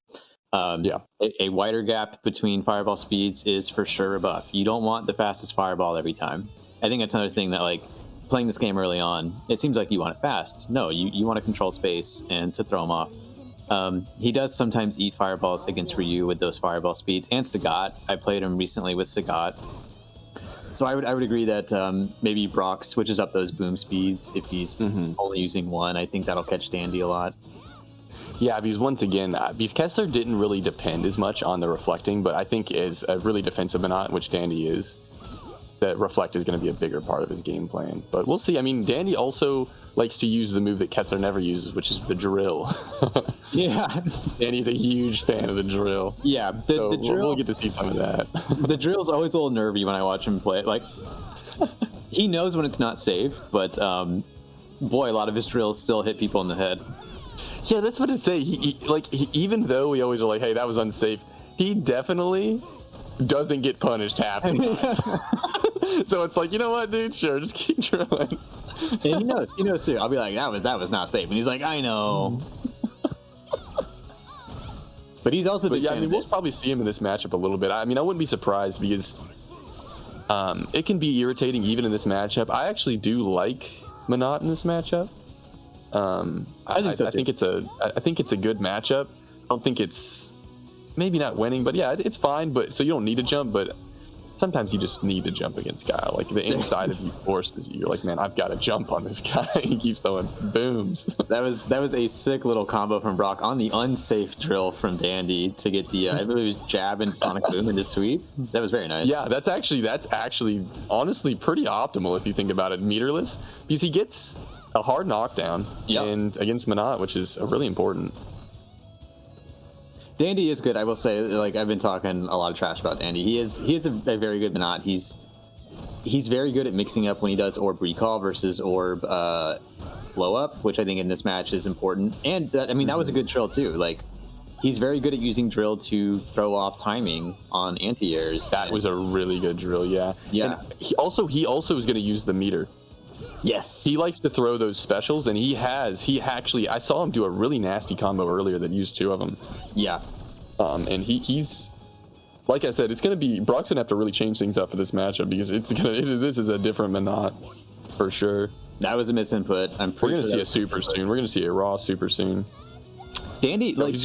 A wider gap between fireball speeds is for sure a buff. You don't want the fastest fireball every time. I think that's another thing that, like, playing this game early on, it seems like you want it fast. No, you want to control space and to throw him off. He does sometimes eat fireballs against Ryu with those fireball speeds, and Sagat. I played him recently with Sagat. So I would agree that maybe Brock switches up those boom speeds if he's only using 1. I think that'll catch Dandy a lot. Yeah, because once again, because Kessler didn't really depend as much on the reflecting, but I think as a really defensive Menat, which Dandy is, that reflect is going to be a bigger part of his game plan. But we'll see. I mean, Dandy also likes to use the move that Kessler never uses, which is the drill. Yeah. Dandy's a huge fan of the drill. Yeah, the drill, we'll get to see some of that. The drill's always a little nervy when I watch him play. Like, he knows when it's not safe, but boy, a lot of his drills still hit people in the head. Yeah, that's what I'd say. Even though we always are like, hey, that was unsafe, he definitely doesn't get punished half the time. So it's like, you know what, dude? Sure, just keep drilling. And he knows too. I'll be like, that was not safe, and he's like, I know. But he's also. But yeah, I mean, we'll probably see him in this matchup a little bit. I mean, I wouldn't be surprised because it can be irritating even in this matchup. I actually do like Menat in this matchup. I think it's a good matchup. I don't think it's maybe not winning, but yeah, it's fine. But so you don't need to jump, but sometimes you just need to jump against Guile. Like the inside of you forces you. You're like, man, I've got to jump on this guy. He keeps throwing booms. That was a sick little combo from Brock on the unsafe drill from Dandy to get the I believe it was jab and sonic boom into sweep. That was very nice. Yeah, that's actually honestly pretty optimal if you think about it, meterless, because he gets a hard knockdown and against Menat, which is really important. Dandy is good. I will say, like, I've been talking a lot of trash about Dandy. He is a very good Menat. He's very good at mixing up when he does orb recall versus orb blow up, which I think in this match is important. And that was a good drill too. Like, he's very good at using drill to throw off timing on anti-airs. That was a really good drill. Yeah. And he also is going to use the meter. Yes, he likes to throw those specials, and he actually, I saw him do a really nasty combo earlier that used 2 of them. Yeah. And he's, like I said, it's going to be, Brock's going to have to really change things up for this matchup, because this is a different Menat for sure. That was a misinput. We're going to see a super soon. We're going to see a raw super soon. Dandy, like,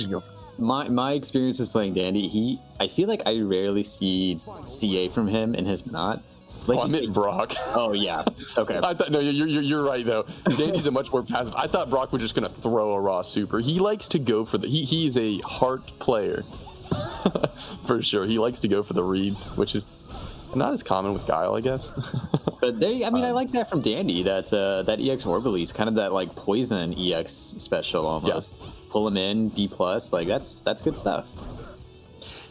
my experiences playing Dandy, I feel like I rarely see CA from him in his Menat. Like, I meant Brock. Oh yeah. Okay. I thought, no, you're right though. Dandy's a much more passive. I thought Brock was just gonna throw a raw super. He likes to go for the. He's a heart player, for sure. He likes to go for the reads, which is not as common with Guile, I guess. But I like that from Dandy. That's that EX Orbilis, kind of that like poison EX special almost. Yeah. Pull him in B+. Like that's good stuff.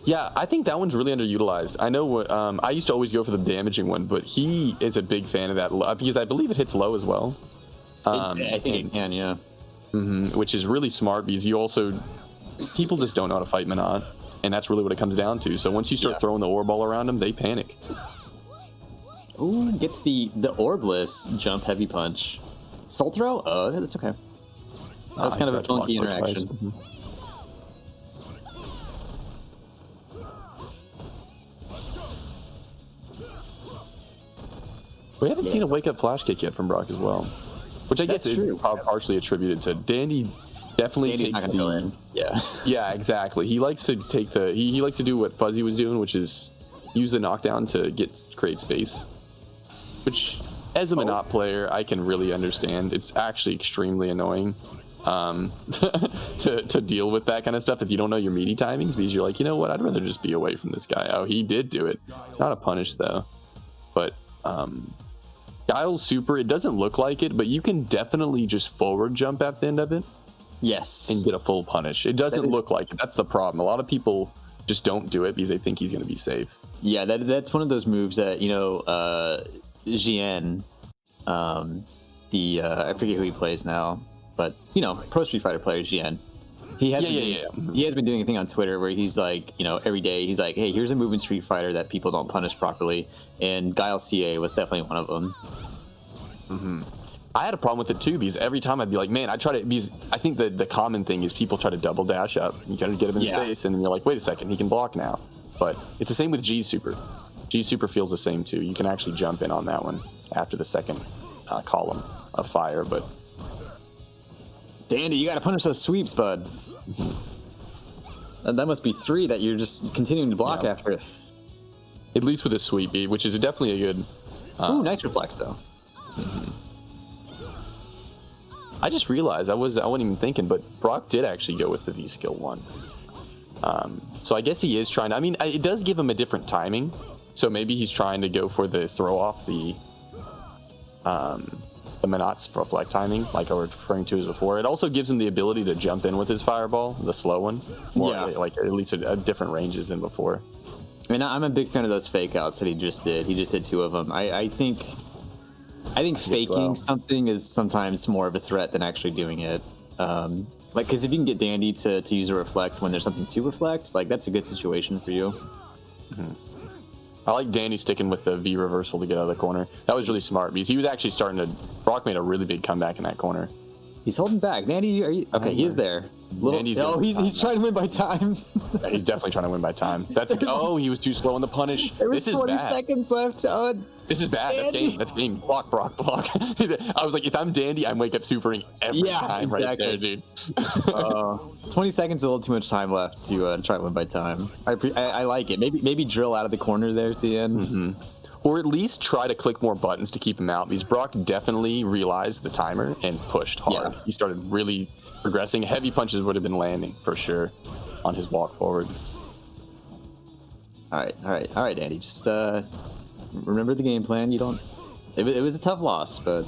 Yeah, I think that one's really underutilized. I know I used to always go for the damaging one, but he is a big fan of that because I believe it hits low as well. I think it can, yeah. Which is really smart, because people just don't know how to fight Menat, and that's really what it comes down to. So once you start throwing the orb ball around them, they panic. Ooh, gets the orbless jump heavy punch. Soul throw? Oh, that's okay. That was kind of a funky interaction. We haven't seen a wake-up flash kick yet from Brock as well, which I guess is partially attributed to Dandy. Definitely takes the yeah, exactly. He likes to take he likes to do what Fuzzy was doing, which is use the knockdown to create space. Which, as a Menat player, I can really understand. It's actually extremely annoying to deal with that kind of stuff if you don't know your meaty timings, because you're like, you know what, I'd rather just be away from this guy. Oh, he did do it. It's not a punish though, but Guile's super, it doesn't look like it, but you can definitely just forward jump at the end of it. Yes. And get a full punish. It doesn't look like it. That's the problem. A lot of people just don't do it because they think he's going to be safe. Yeah, that's one of those moves that, Jian, I forget who he plays now, but, Pro Street Fighter player Jian. He has been doing a thing on Twitter where he's like, every day he's like, hey, here's a move in Street Fighter that people don't punish properly, and Guile CA was definitely one of them. I had a problem with it too, because every time I'd be like, man, because I think the common thing is people try to double dash up. You gotta get him in space, and then you're like, wait a second, he can block now. But it's the same with G Super. G Super feels the same too. You can actually jump in on that one after the second column of fire, but Dandy, you gotta punish those sweeps, bud. That must be 3 that you're just continuing to block after. At least with a sweep, which is definitely a good. Ooh, nice reflex though. I just realized I wasn't even thinking, but Brock did actually go with the V skill 1. So I guess he is trying. I mean, it does give him a different timing, so maybe he's trying to go for the throw off the Menats reflect timing, like I was referring to as before. It also gives him the ability to jump in with his fireball, the slow one, like at least at different ranges than before. I mean, I'm a big fan of those fake outs that he just did. He just did 2 of them. I think faking something is sometimes more of a threat than actually doing it. Because if you can get Dandy to use a reflect when there's something to reflect, like that's a good situation for you. I like Dandy sticking with the V reversal to get out of the corner. That was really smart, because he was actually Brock made a really big comeback in that corner. He's holding back. Dandy, are you... Okay, he is there. Dandy's Oh, he's trying to win by time. Yeah, he's definitely trying to win by time. Oh, he was too slow on the punish. There was This is 20 bad. seconds left. Oh, This is bad. Dandy. That's game. Block, Brock, block. I was like, if I'm Dandy, I'm wake up supering every time right there, dude. 20 seconds, a little too much time left to try to win by time. I like it. Maybe drill out of the corner there at the end. Mm-hmm. Or at least try to click more buttons to keep him out, because Brock definitely realized the timer and pushed hard. Yeah. He started really progressing. Heavy punches would have been landing for sure on his walk forward. All right, Dandy. Just remember the game plan. You don't. It was a tough loss, but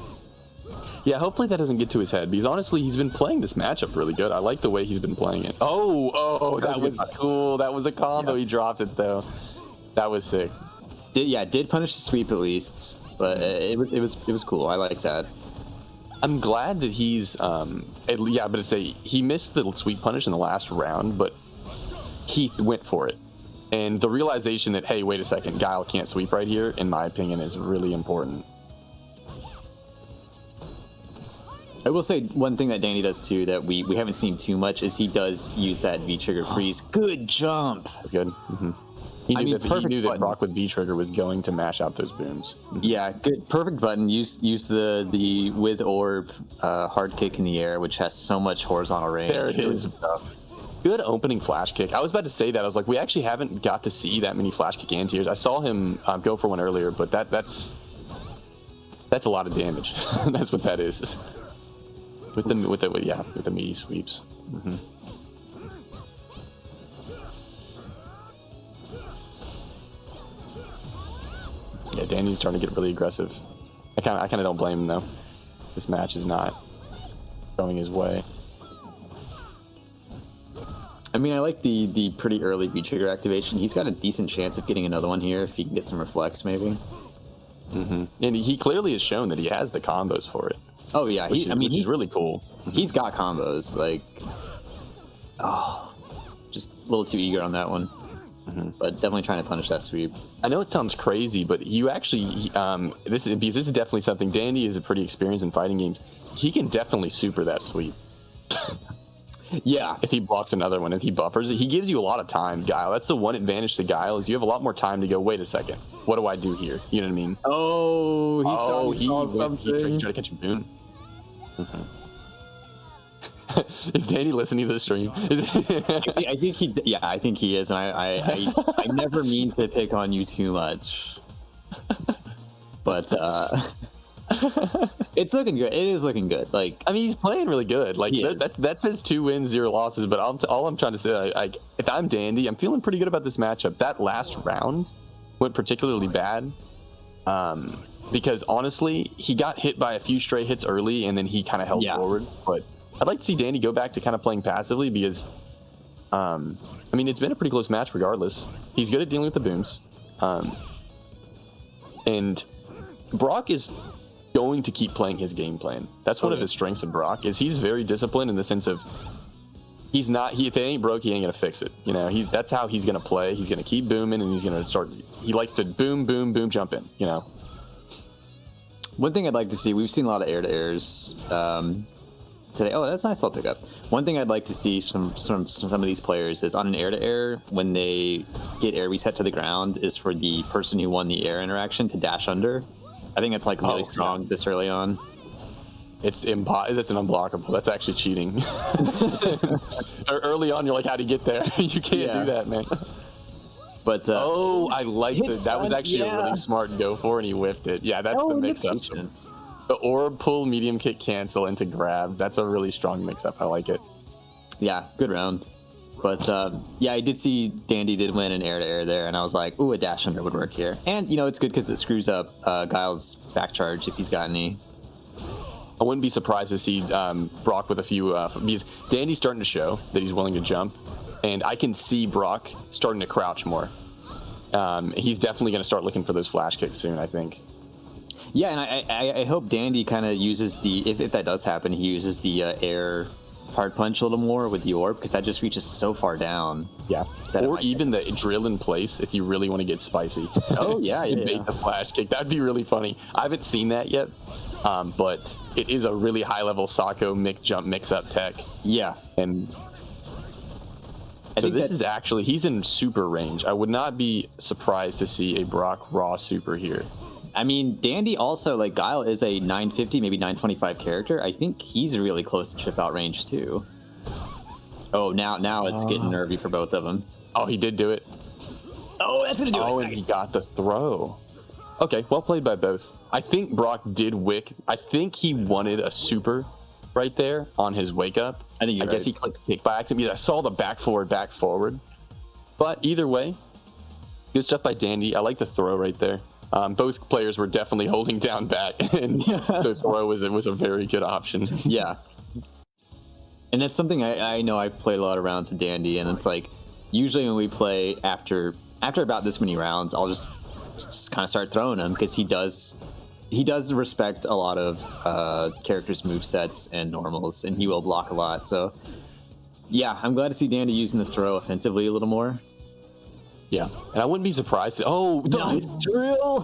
Yeah, hopefully that doesn't get to his head, because honestly, he's been playing this matchup really good. I like the way he's been playing it. Oh, that was cool. That was a combo. Yeah. He dropped it though. That was sick. Did punish the sweep at least, but it was cool. I like that. I'm glad that he's he missed the sweep punish in the last round, but he went for it. And the realization that, hey, wait a second, Guile can't sweep right here, in my opinion, is really important. I will say one thing that Danny does too that we haven't seen too much is he does use that V trigger freeze. Good jump. That's good. Mm-hmm. He knew that Brock with V trigger was going to mash out those booms. Yeah, good, perfect button. Use the with orb hard kick in the air, which has so much horizontal range. There it is. Good opening flash kick. I was about to say that. I was like, we actually haven't got to see that many flash kick anti-airs. I saw him go for one earlier, but that's a lot of damage. That's what that is. With the meaty sweeps. Mm-hmm. Yeah, Danny's starting to get really aggressive. I kind of don't blame him though. This match is not going his way. I mean, I like the pretty early V trigger activation. He's got a decent chance of getting another one here if he can get some reflex, maybe. Mm-hmm. And he clearly has shown that he has the combos for it. Oh yeah, which is really cool. He's got combos. Like, just a little too eager on that one. Mm-hmm. But definitely trying to punish that sweep. I know it sounds crazy, but you actually this is definitely something. Dandy is pretty experienced in fighting games. He can definitely super that sweep. Yeah. If he blocks another one, if he buffers it, he gives you a lot of time, Guile. That's the one advantage to Guile, is you have a lot more time to go, wait a second, what do I do here? You know what I mean? He tried to catch a boon. Mm-hmm. Is Danny listening to the stream? I think he is, and I never mean to pick on you too much. But it's looking good. It is looking good. Like, I mean, he's playing really good. Like that's his 2 wins, 0 losses. But all I'm trying to say, like, if I'm Dandy, I'm feeling pretty good about this matchup. That last round went particularly bad, because honestly, he got hit by a few stray hits early, and then he kind of held forward. But I'd like to see Dandy go back to kind of playing passively, because, I mean, it's been a pretty close match regardless. He's good at dealing with the booms, and Brock is going to keep playing his game plan. That's one of his strengths of Brock, is he's very disciplined in the sense of if it ain't broke, he ain't gonna fix it. You know, that's how he's gonna play. He's gonna keep booming, and he's gonna he likes to boom, boom, boom, jump in, you know. One thing I'd like to see, we've seen a lot of air-to-airs today. Oh, that's a nice little pickup. One thing I'd like to see some of these players is on an air-to-air, when they get air reset to the ground, is for the person who won the air interaction to dash under. I think that's like really strong this early on. That's an unblockable. That's actually cheating. Early on, you're like, how do you get there? You can't do that, man. But I like that. That was actually a really smart go for, and he whiffed it. Yeah, that's the mix-up. The orb pull, medium kick, cancel into grab. That's a really strong mix-up. I like it. Yeah, good round. But I did see Dandy did win an air-to-air there, and I was like, ooh, a dash under would work here. And, you know, it's good because it screws up Guile's back charge if he's got any. I wouldn't be surprised to see Brock with a few, because Dandy's starting to show that he's willing to jump, and I can see Brock starting to crouch more. He's definitely going to start looking for those flash kicks soon, I think. Yeah, and I hope Dandy kind of uses if that does happen, he uses the air hard punch a little more with the orb, because that just reaches so far down. Yeah. Or even the drill in place if you really want to get spicy. Oh, yeah. Bait the flash kick. That'd be really funny. I haven't seen that yet. but it is a really high-level Sako jump mix-up tech. Yeah. And so this is actually, he's in super range. I would not be surprised to see a Brock raw super here. I mean, Dandy also, like, Guile is a 950, maybe 925 character. I think he's really close to chip out range, too. Oh, now it's getting nervy for both of them. Oh, he did do it. Oh, that's going to do it. Oh, and he got the throw. Okay, well played by both. I think Brock did wick. I think he wanted a super right there on his wake up. I think you're guess right. he clicked kick by accident because I saw the back forward. But either way, good stuff by Dandy. I like the throw right there. Both players were definitely holding down back, and so throw was a very good option. Yeah. And that's something I know I've played a lot of rounds with Dandy, and it's like, usually when we play after about this many rounds, I'll just kind of start throwing him, because he does respect a lot of characters' movesets and normals, and he will block a lot. So yeah, I'm glad to see Dandy using the throw offensively a little more. Yeah, and I wouldn't be surprised. Oh, Nice drill!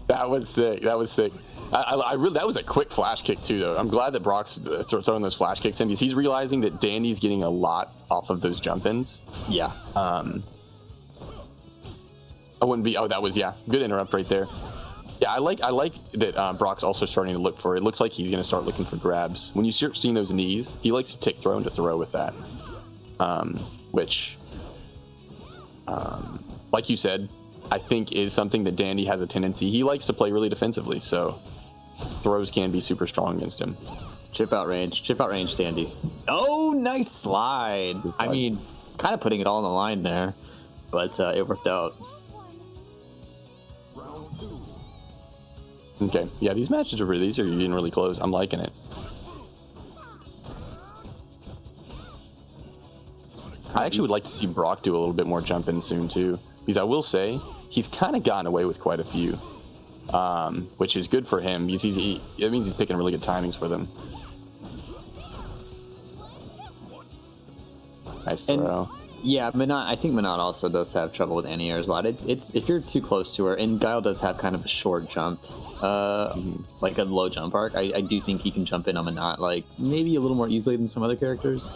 That was sick. I really, that was a quick flash kick too, though. I'm glad that Brock's throwing those flash kicks in, because he's realizing that Dandy's getting a lot off of those jump ins. Yeah. I wouldn't be. Oh, that was, yeah, good interrupt right there. Yeah, I like that Brock's also starting to look for. It looks like he's going to start looking for grabs. When you start seeing those knees, he likes to take throw and to throw with that. Which, like you said, I think is something that Dandy has a tendency. He likes to play really defensively, so throws can be super strong against him. Chip out range, Dandy. Oh, nice slide. I mean, kind of putting it all on the line there, but it worked out. Okay, yeah, these matches are getting really close. I'm liking it. I actually would like to see Brock do a little bit more jump in soon too, because I will say he's kind of gotten away with quite a few, which is good for him, because it means he's picking really good timings for them. Nice throw. Yeah, I think Menat also does have trouble with anti-airs a lot. It's if you're too close to her, and Guile does have kind of a short jump, like a low jump arc. I do think he can jump in on Menat, like maybe a little more easily than some other characters.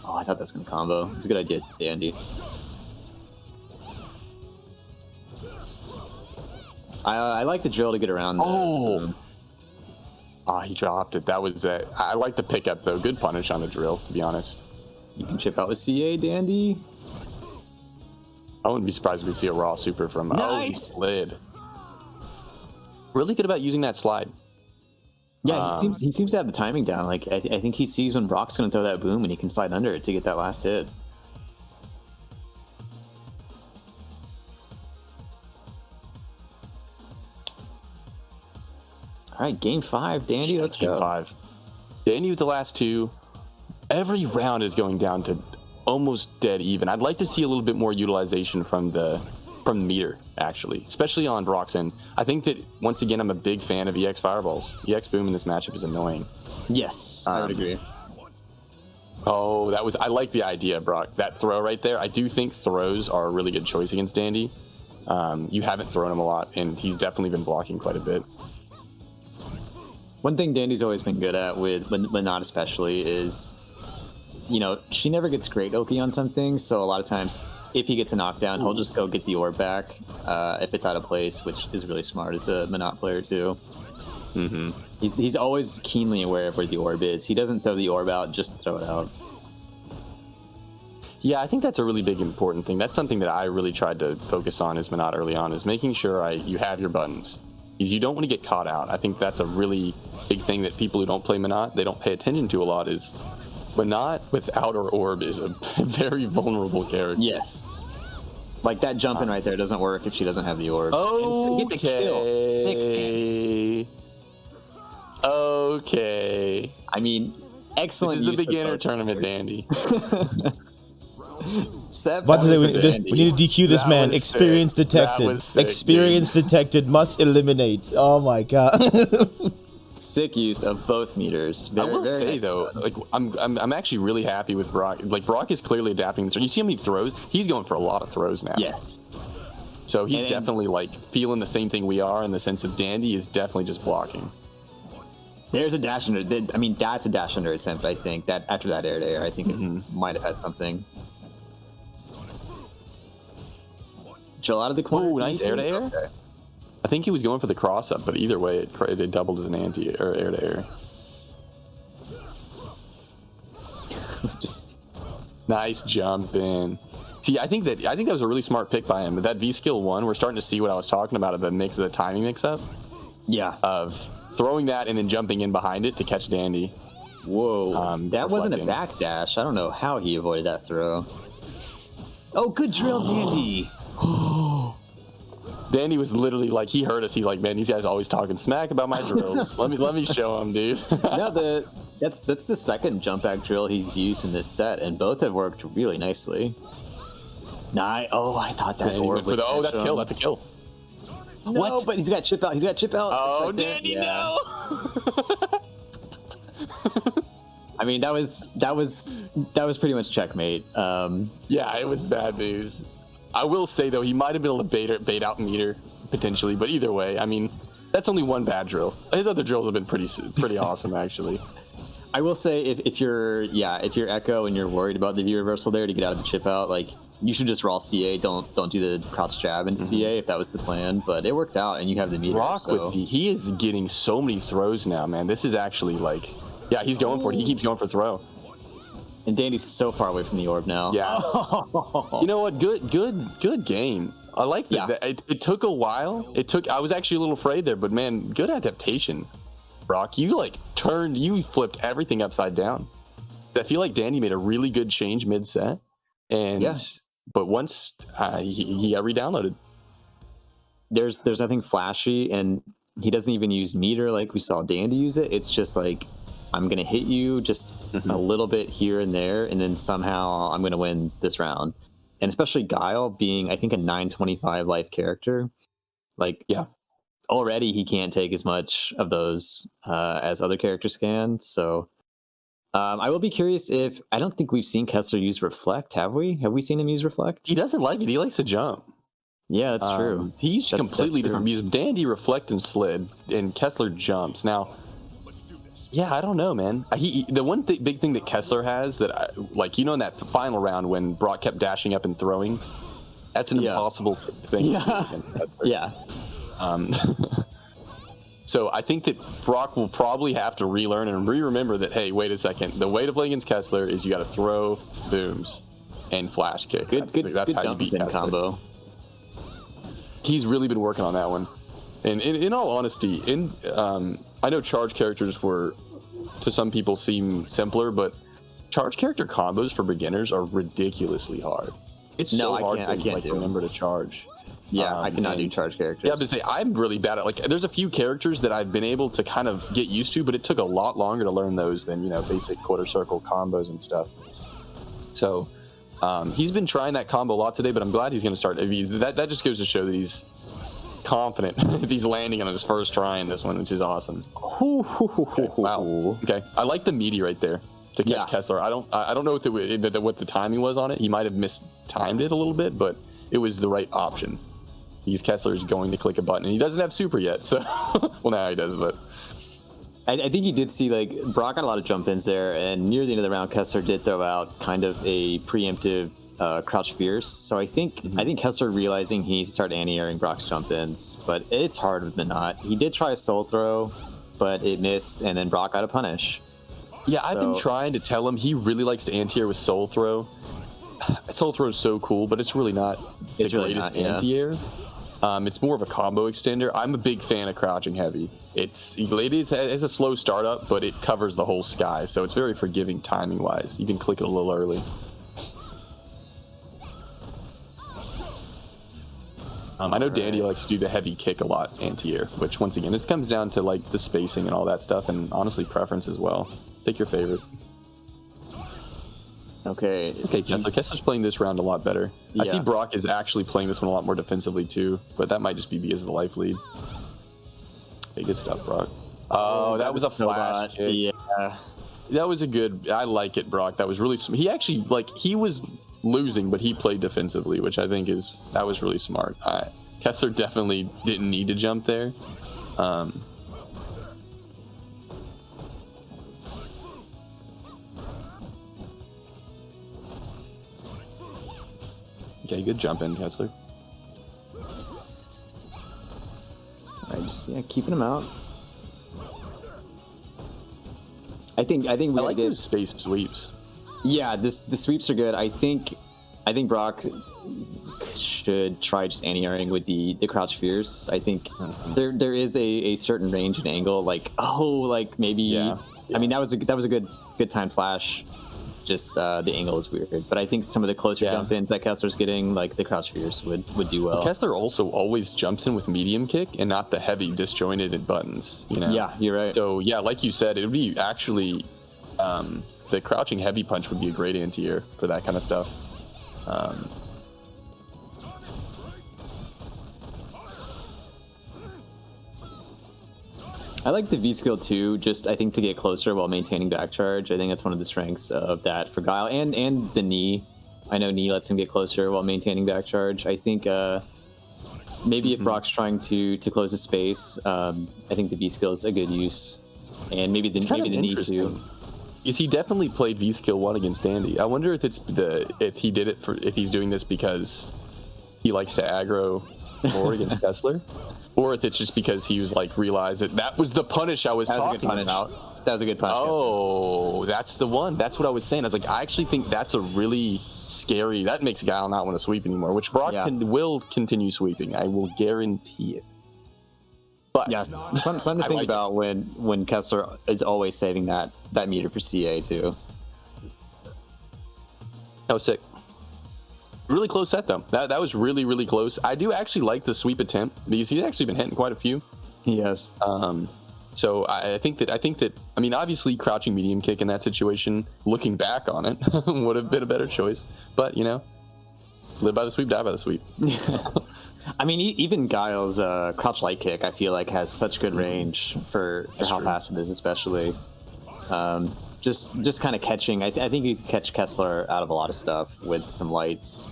Oh, I thought that was going to combo. It's a good idea, Dandy. I like the drill to get around. He dropped it. That was it. I like the pickup, though. Good punish on the drill, to be honest. You can chip out with CA, Dandy. I wouldn't be surprised if we see a raw super from... Nice! Oh, he slid. Really good about using that slide. Yeah, he seems to have the timing down. Like I think he sees when Brock's going to throw that boom, and he can slide under it to get that last hit. All right, game 5, Dandy. Let's go. Game 5. Dandy with the last two. Every round is going down to almost dead even. I'd like to see a little bit more utilization from the meter, actually, especially on Brock's end. I think that, once again, I'm a big fan of EX Fireballs. EX Boom in this matchup is annoying. Yes, I would agree. Oh, I like the idea, Brock. That throw right there. I do think throws are a really good choice against Dandy. You haven't thrown him a lot, and he's definitely been blocking quite a bit. One thing Dandy's always been good at, with Menat especially, is, she never gets great Oki on something, so a lot of times, if he gets a knockdown, he'll just go get the orb back if it's out of place, which is really smart as a Menat player too. Mm-hmm. He's always keenly aware of where the orb is. He doesn't throw the orb out just to throw it out. Yeah, I think that's a really big important thing. That's something that I really tried to focus on as Menat early on, is making sure you have your buttons. Because you don't want to get caught out. I think that's a really big thing that people who don't play Menat, they don't pay attention to a lot, is Menat without her orb is a very vulnerable character. Yes. Like that jumping right there doesn't work if she doesn't have the orb. Okay. Okay. I mean, excellent. This is the beginner tournament, Dandy. About to say, we need to DQ this man. Experience detected. Experience detected. Must eliminate. Oh my god. Sick use of both meters. I will say though, like I'm actually really happy with Brock. Like Brock is clearly adapting. So you see how many throws? He's going for a lot of throws now. Yes. So he's definitely like feeling the same thing we are in the sense of Dandy is definitely just blocking. There's a dash under. I mean, that's a dash under attempt. I think that after that air to air, I think it might have had something. Chill out of the corner. Oh, nice air to air. Okay. I think he was going for the cross up, but either way, it doubled as an anti or air to air. Just Nice jump in. See, I think that was a really smart pick by him. That V skill 1, we're starting to see what I was talking about of the timing mix up yeah. of throwing that and then jumping in behind it to catch Dandy. Whoa, that wasn't a reflecting. back dash. I don't know how he avoided that throw. Oh, good drill, Dandy. Dandy was literally like, he heard us. He's like, man, these guys always talking smack about my drills. let me show them, dude. No, that's the second jump back drill he's used in this set, and both have worked really nicely. Oh, I thought that orb would catch that's a him. kill. That's a kill. No, What? but he's got chip out. He's got chip out. Oh, It's right there. Dandy, Yeah. no! I mean, that was pretty much checkmate. Yeah, it was bad news. I will say though, he might have been able to bait out meter potentially, but either way, I mean, that's only one bad drill. His other drills have been pretty awesome actually. I will say if you're Ekko and you're worried about the V reversal there to get out of the chip out, like you should just raw CA. Don't do the crouch jab in CA if that was the plan. But it worked out, and you have the meter. Rock so. with he is getting so many throws now, man. This is actually like, yeah, he's going for it. He keeps going for throw. And Dandy's so far away from the orb now. Yeah. You know what? Good game. I like that. Yeah. It took a while. I was actually a little afraid there, but man, good adaptation. Brock, you flipped everything upside down. I feel like Dandy made a really good change mid-set. But once he re-downloaded. There's nothing flashy, and he doesn't even use meter like we saw Dandy use it. It's just like, I'm going to hit you just a little bit here and there, and then somehow I'm going to win this round. And especially Guile being, I think, a 925 life character. Like, yeah, already he can't take as much of those as other characters can. So I will be curious if, I don't think we've seen Kessler use Reflect, have we? Have we seen him use Reflect? He doesn't like it. He likes to jump. Yeah, that's true. He's completely that's different. Because Dandy Reflect and Slid, and Kessler jumps. Now, yeah, I don't know, man. The one big thing that Kessler has that, in that final round when Brock kept dashing up and throwing, that's an impossible thing. Yeah. So I think that Brock will probably have to relearn and remember that, hey, wait a second. The way to play against Kessler is you got to throw booms and flash kick. That's how you beat Kessler. Combo. He's really been working on that one. And in all honesty, I know charge characters to some people seem simpler, but charge character combos for beginners are ridiculously hard. It's so hard to remember to charge. Yeah, I cannot do charge characters. Yeah, but I'm really bad at there's a few characters that I've been able to kind of get used to, but it took a lot longer to learn those than basic quarter circle combos and stuff. So he's been trying that combo a lot today, but I'm glad he's going to start. That just goes to show that he's confident if he's landing on his first try in this one, which is awesome. Okay, wow. Okay, I like the meaty right there to catch Kessler. I don't know what the timing was on it. He might have mistimed it a little bit, but it was the right option. Because Kessler is going to click a button, and he doesn't have super yet. So, well, now he does, but I think you did see Brock got a lot of jump ins there, and near the end of the round, Kessler did throw out kind of a preemptive crouch fierce. So I think Kessler realizing he needs to start anti-airing Brock's jump ins, but it's hard with Menat. He did try a soul throw, but it missed, and then Brock got a punish. Yeah, I've been trying to tell him he really likes to anti-air with soul throw. Soul throw is so cool, but it's really not the greatest anti-air. It's more of a combo extender. I'm a big fan of crouching heavy. It's a slow startup, but it covers the whole sky, so it's very forgiving timing wise. You can click it a little early. I know Dandy likes to do the heavy kick a lot anti-air, which once again, it comes down to the spacing and all that stuff, and honestly preference as well. Pick your favorite. Okay, Kessler's playing this round a lot better. Yeah. I see Brock is actually playing this one a lot more defensively too, but that might just be because of the life lead. Hey, good stuff, Brock. Oh, that was a flash kick. Yeah. That was a good, I like it, Brock. That was really, he actually, he was losing, but he played defensively, which I think that was really smart. Kessler definitely didn't need to jump there. Okay, good jump in, Kessler. Just keeping him out. I think we like those space sweeps. Yeah, the sweeps are good. I think Brock should try just anti-airing with the crouch fierce. I think there is a certain range and angle. Like maybe. Yeah. I mean that was a good time flash. Just the angle is weird, but I think some of the closer jump ins that Kessler's getting, like the crouch fierce, would do well. Kessler also always jumps in with medium kick and not the heavy disjointed buttons. You know. Yeah, you're right. So yeah, like you said, it would be actually the crouching heavy punch would be a great anti-air for that kind of stuff. I like the V skill too, just I think to get closer while maintaining back charge. I think that's one of the strengths of that for Guile and the knee. I know knee lets him get closer while maintaining back charge. I think maybe if Brock's trying to close the space, I think the V skill is a good use, and maybe the knee too. Is he definitely played V skill 1 against Dandy? I wonder if if he's doing this because he likes to aggro more against Kessler. Or if it's just because he was realized that was the punish I was talking about. That was a good punish. Oh, that's the one. That's what I was saying. I was like, I actually think that's a really scary. That makes Guile not want to sweep anymore, which Brock will continue sweeping. I will guarantee it. But yes, something to think about when Kessler is always saving that meter for CA too. That was sick. Really close set though. That was really, really close. I do actually like the sweep attempt because he's actually been hitting quite a few. He has. So I think that I mean obviously crouching medium kick in that situation, looking back on it, would have been a better choice. But live by the sweep, die by the sweep. I mean even Guile's crouch light kick I feel like has such good range for how fast it is, especially. Just kind of catching. I think you could catch Kessler out of a lot of stuff with some lights.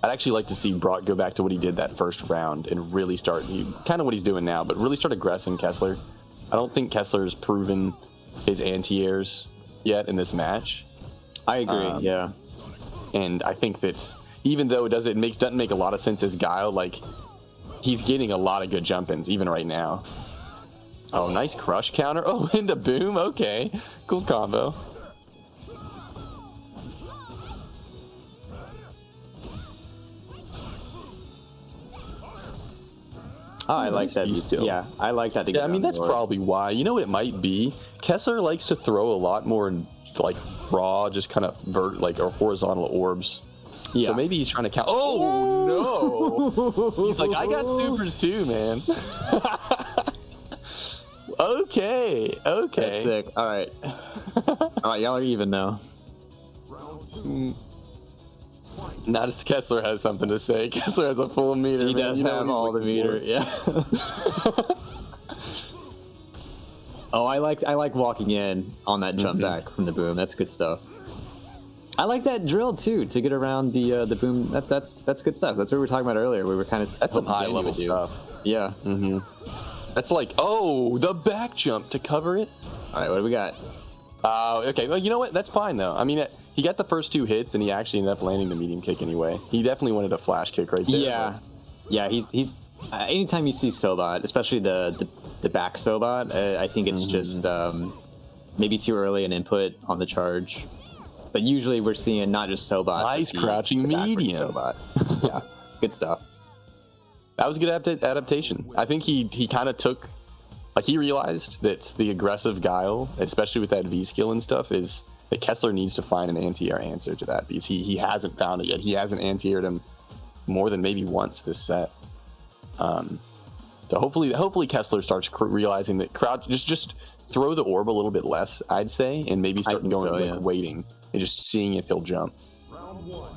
I'd actually like to see Brock go back to what he did that first round and really start, kind of what he's doing now, but really start aggressing Kessler. I don't think Kessler has proven his anti-airs yet in this match. I agree, yeah. And I think that even though it doesn't make a lot of sense as Guile, he's getting a lot of good jump-ins even right now. Oh, nice crush counter. Oh, into boom. Okay, cool combo. Oh, I like that. Yeah, I like that. Yeah, I mean that's probably why. You know what it might be? Kessler likes to throw a lot more raw, just kind of or horizontal orbs. Yeah. So maybe he's trying to count. Oh no! He's like, I got supers too, man. Okay. That's sick. All right, y'all are even now. Not as Kessler has something to say. Kessler has a full meter. He does have all the meter. Yeah. Oh, I like walking in on that jump back from the boom. That's good stuff. I like that drill too to get around the boom. That's good stuff. That's what we were talking about earlier. We were kind of that's some high level stuff. Yeah. Mm-hmm. That's the back jump to cover it. All right, what do we got? Okay. Well, you know what? That's fine though. I mean, he got the first 2 hits and he actually ended up landing the medium kick anyway. He definitely wanted a flash kick right there. Yeah. Yeah. He's. Anytime you see Sobot, especially the back Sobot, I think it's just maybe too early an input on the charge. But usually we're seeing not just Sobot. Nice crouching medium. Sobot. Yeah. Good stuff. That was a good adaptation. I think he kind of took, he realized that the aggressive Guile, especially with that V skill and stuff, is that Kessler needs to find an anti-air answer to that because he hasn't found it yet. He hasn't anti-aired him more than maybe once this set. So hopefully Kessler starts realizing that just throw the orb a little bit less, I'd say, and maybe start waiting and just seeing if he'll jump.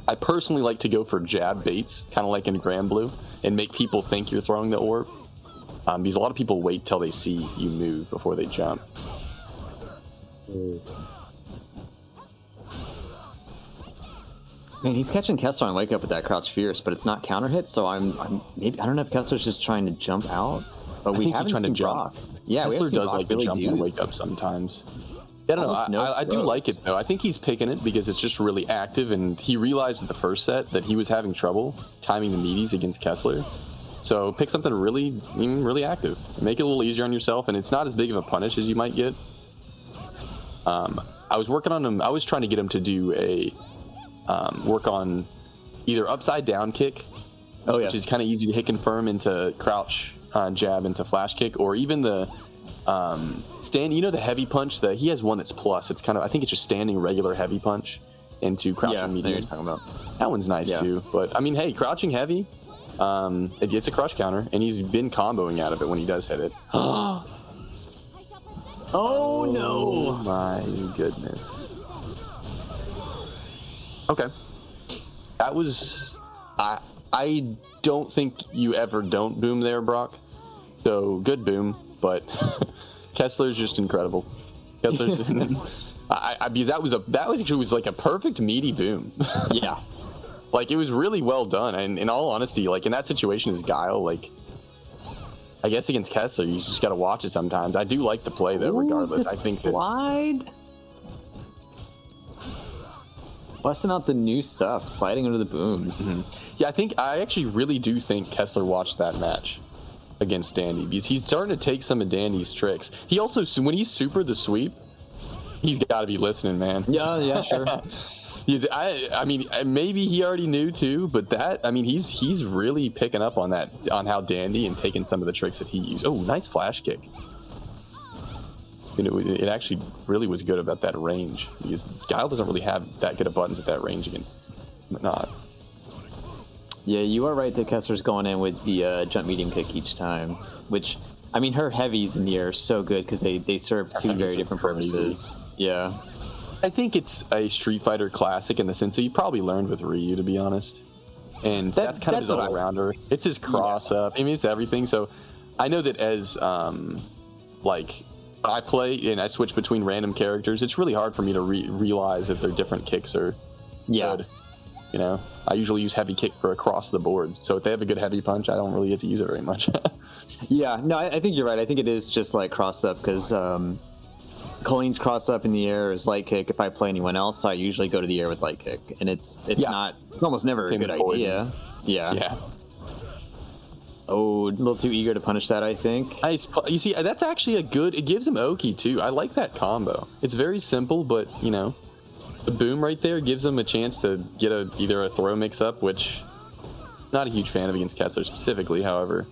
I personally like to go for jab baits, kind of like in Grand Blue, and make people think you're throwing the orb. Because a lot of people wait till they see you move before they jump. Man, he's catching Kessler on wake up with that crouch fierce, but it's not counter hit. So I'm maybe I don't know if Kessler's just trying to jump out, but we haven't seen Brock. Yeah, we Kessler haven't seen does Brock like to really jump do and wake up sometimes. Yeah, I don't almost know. no I do throws. like it though. I think he's picking it because it's just really active, and he realized at the first set that he was having trouble timing the meaties against Kessler. So pick something really active. Make it a little easier on yourself, and it's not as big of a punish as you might get. I was working on him. I was trying to get him to do a work on either upside down kick, which is kind of easy to hit confirm into crouch jab into flash kick, or even the stand. You know the heavy punch. He has one that's plus. It's kind of I think it's just standing regular heavy punch into crouching medium. Talking about. That one's nice too. But I mean, hey, crouching heavy. It gets a crush counter, and he's been comboing out of it when he does hit it. Oh no! My goodness. Okay. That was... I don't think you ever don't boom there, Brock. So, good boom, but Kessler's just incredible. Kessler's... because that was like a perfect meaty boom. Yeah. Like, it was really well done, and in all honesty, like, in that situation as Guile, like, I guess against Kessler, you just gotta watch it sometimes. I do like the play, though, regardless. I think that... Slide? Busting out the new stuff, sliding under the booms. Mm-hmm. Yeah, I actually really do think Kessler watched that match against Dandy, because he's starting to take some of Dandy's tricks. He also, when he's super the sweep, he's got to be listening, man. Yeah, sure. I mean, maybe he already knew too, but he's really picking up on that, on how Dandy and taking some of the tricks that he used. Oh, nice flash kick. It actually really was good about that range, because Guile doesn't really have that good of buttons at that range against Menats. Yeah, you are right that Kessler's going in with the jump medium kick each time, which, I mean, her heavies in the air are so good because they serve two very different purposes. Yeah. I think it's a Street Fighter classic in the sense that you probably learned with Ryu, to be honest. And that's kind of his all-rounder. It's his cross-up. I mean, it's everything. So I know that as, like, when I play and I switch between random characters, it's really hard for me to realize that their different kicks are good. You know? I usually use heavy kick for across the board. So if they have a good heavy punch, I don't really get to use it very much. Yeah, no, I think you're right. I think it is just like cross-up because... Colleen's cross-up in the air is light kick. If I play anyone else, I usually go to the air with light kick, and it's almost never a good idea. Yeah. Oh, a little too eager to punish that, I think. You see, that's actually it gives him Oki too. I like that combo. It's very simple, but you know, the boom right there gives him a chance to get either a throw mix-up, which not a huge fan of against Kessler specifically, however.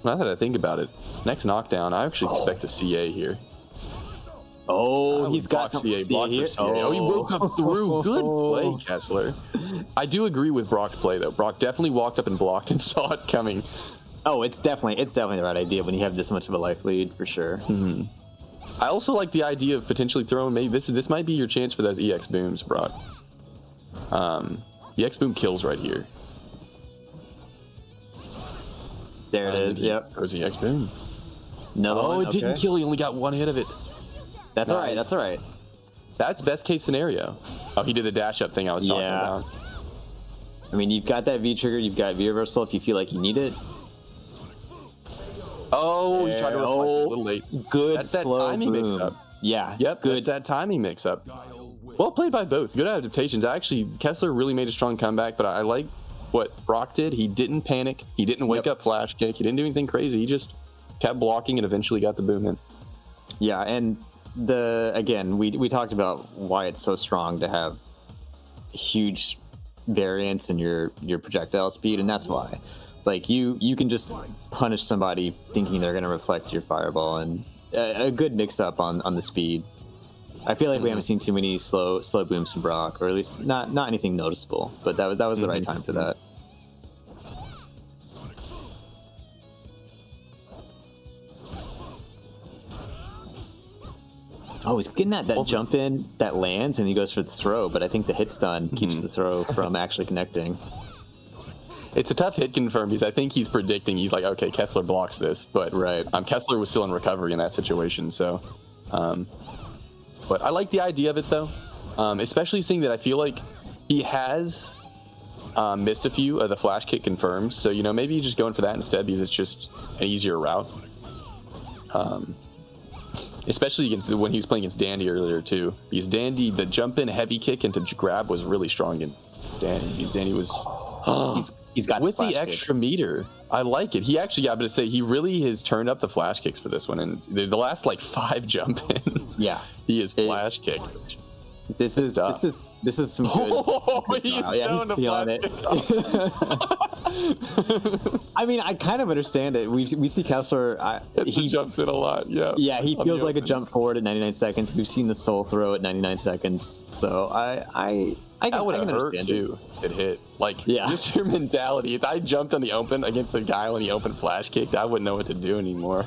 Now that I think about it, next knockdown, I actually expect a CA here. Oh, he's got some CA here. Oh, he woke up through. Good play, Kessler. I do agree with Brock's play, though. Brock definitely walked up and blocked and saw it coming. Oh, it's definitely the right idea when you have this much of a life lead, for sure. Mm-hmm. I also like the idea of potentially throwing, maybe this might be your chance for those EX booms, Brock. EX boom kills right here. There it is. Yep. Goes the EX boom. No. It didn't kill. He only got one hit of it. That's all right. That's all right. That's best case scenario. Oh, he did the dash up thing I was talking about. I mean, you've got that V trigger. You've got V reversal if you feel like you need it. Oh, he tried to reflect a little late. Good. That's slow that timing boom. mix-up. Yeah. Yep. Good. That's that timing mix-up. Well played by both. Good adaptations. Actually, Kessler really made a strong comeback, but I like what Brock did. He didn't panic. He didn't wake up flash kick. He didn't do anything crazy. He just kept blocking and eventually got the boom in. Yeah, and we talked about why it's so strong to have huge variance in your projectile speed, and that's why. Like you can just punish somebody thinking they're going to reflect your fireball, and a good mix up on the speed. I feel like we haven't seen too many slow booms from Brock, or at least not anything noticeable. But that was the right time for that. Oh, he's getting that jump in that lands, and he goes for the throw. But I think the hit stun keeps the throw from actually connecting. It's a tough hit confirm because I think he's predicting. He's like, okay, Kessler blocks this, but Kessler was still in recovery in that situation, so. But I like the idea of it, though, especially seeing that I feel like He has missed a few of the flash kick confirms, so maybe just going for that instead because it's just an easier route. Especially when he was playing against Dandy earlier too, because Dandy, the jump in heavy kick into grab was really strong against Dandy. Because Dandy was he's got with the flash extra kicks. meter. I like it. He actually, I'm gonna say he really has turned up the flash kicks for this one, and the last like 5 jump ins. Yeah, he is flash kicked. This is some good. He's Yeah, he's feeling it. I mean, I kind of understand it. We see Kessler. He jumps in a lot. Yeah. Yeah, he On feels the like a open. jump forward at 99 seconds. We've seen the soul throw at 99 seconds. So I That would can have hurt understand too. It hit. Like, Yeah. just your mentality. If I jumped on the open against a guy when he open flash kicked, I wouldn't know what to do anymore.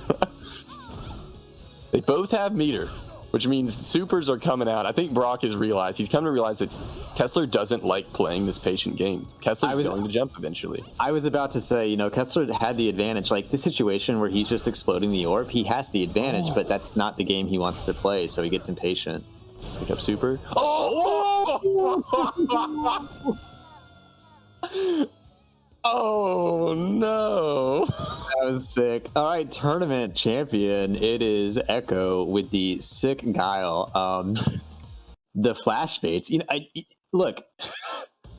They both have meter, which means supers are coming out. I think Brock has realized, he's come to realize that Kessler doesn't like playing this patient game. Kessler's going to jump eventually. I was about to say, Kessler had the advantage. Like, the situation where he's just exploding the orb, he has the advantage, but that's not the game he wants to play, so he gets impatient. Pick up super. Oh! Oh, no. That was sick. All right, tournament champion. It is Ekko with the sick guile. The flash baits. Look.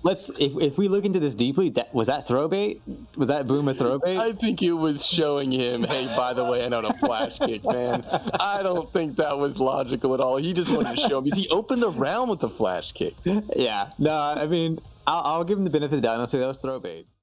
If we look into this deeply, was that throw bait? Was that Boom a throw bait? I think it was showing him, hey, by the way, I know the flash kick, man. I don't think that was logical at all. He just wanted to show him because he opened the round with the flash kick. Yeah. No, I mean, I'll give him the benefit of the doubt and I'll say that was throw bait.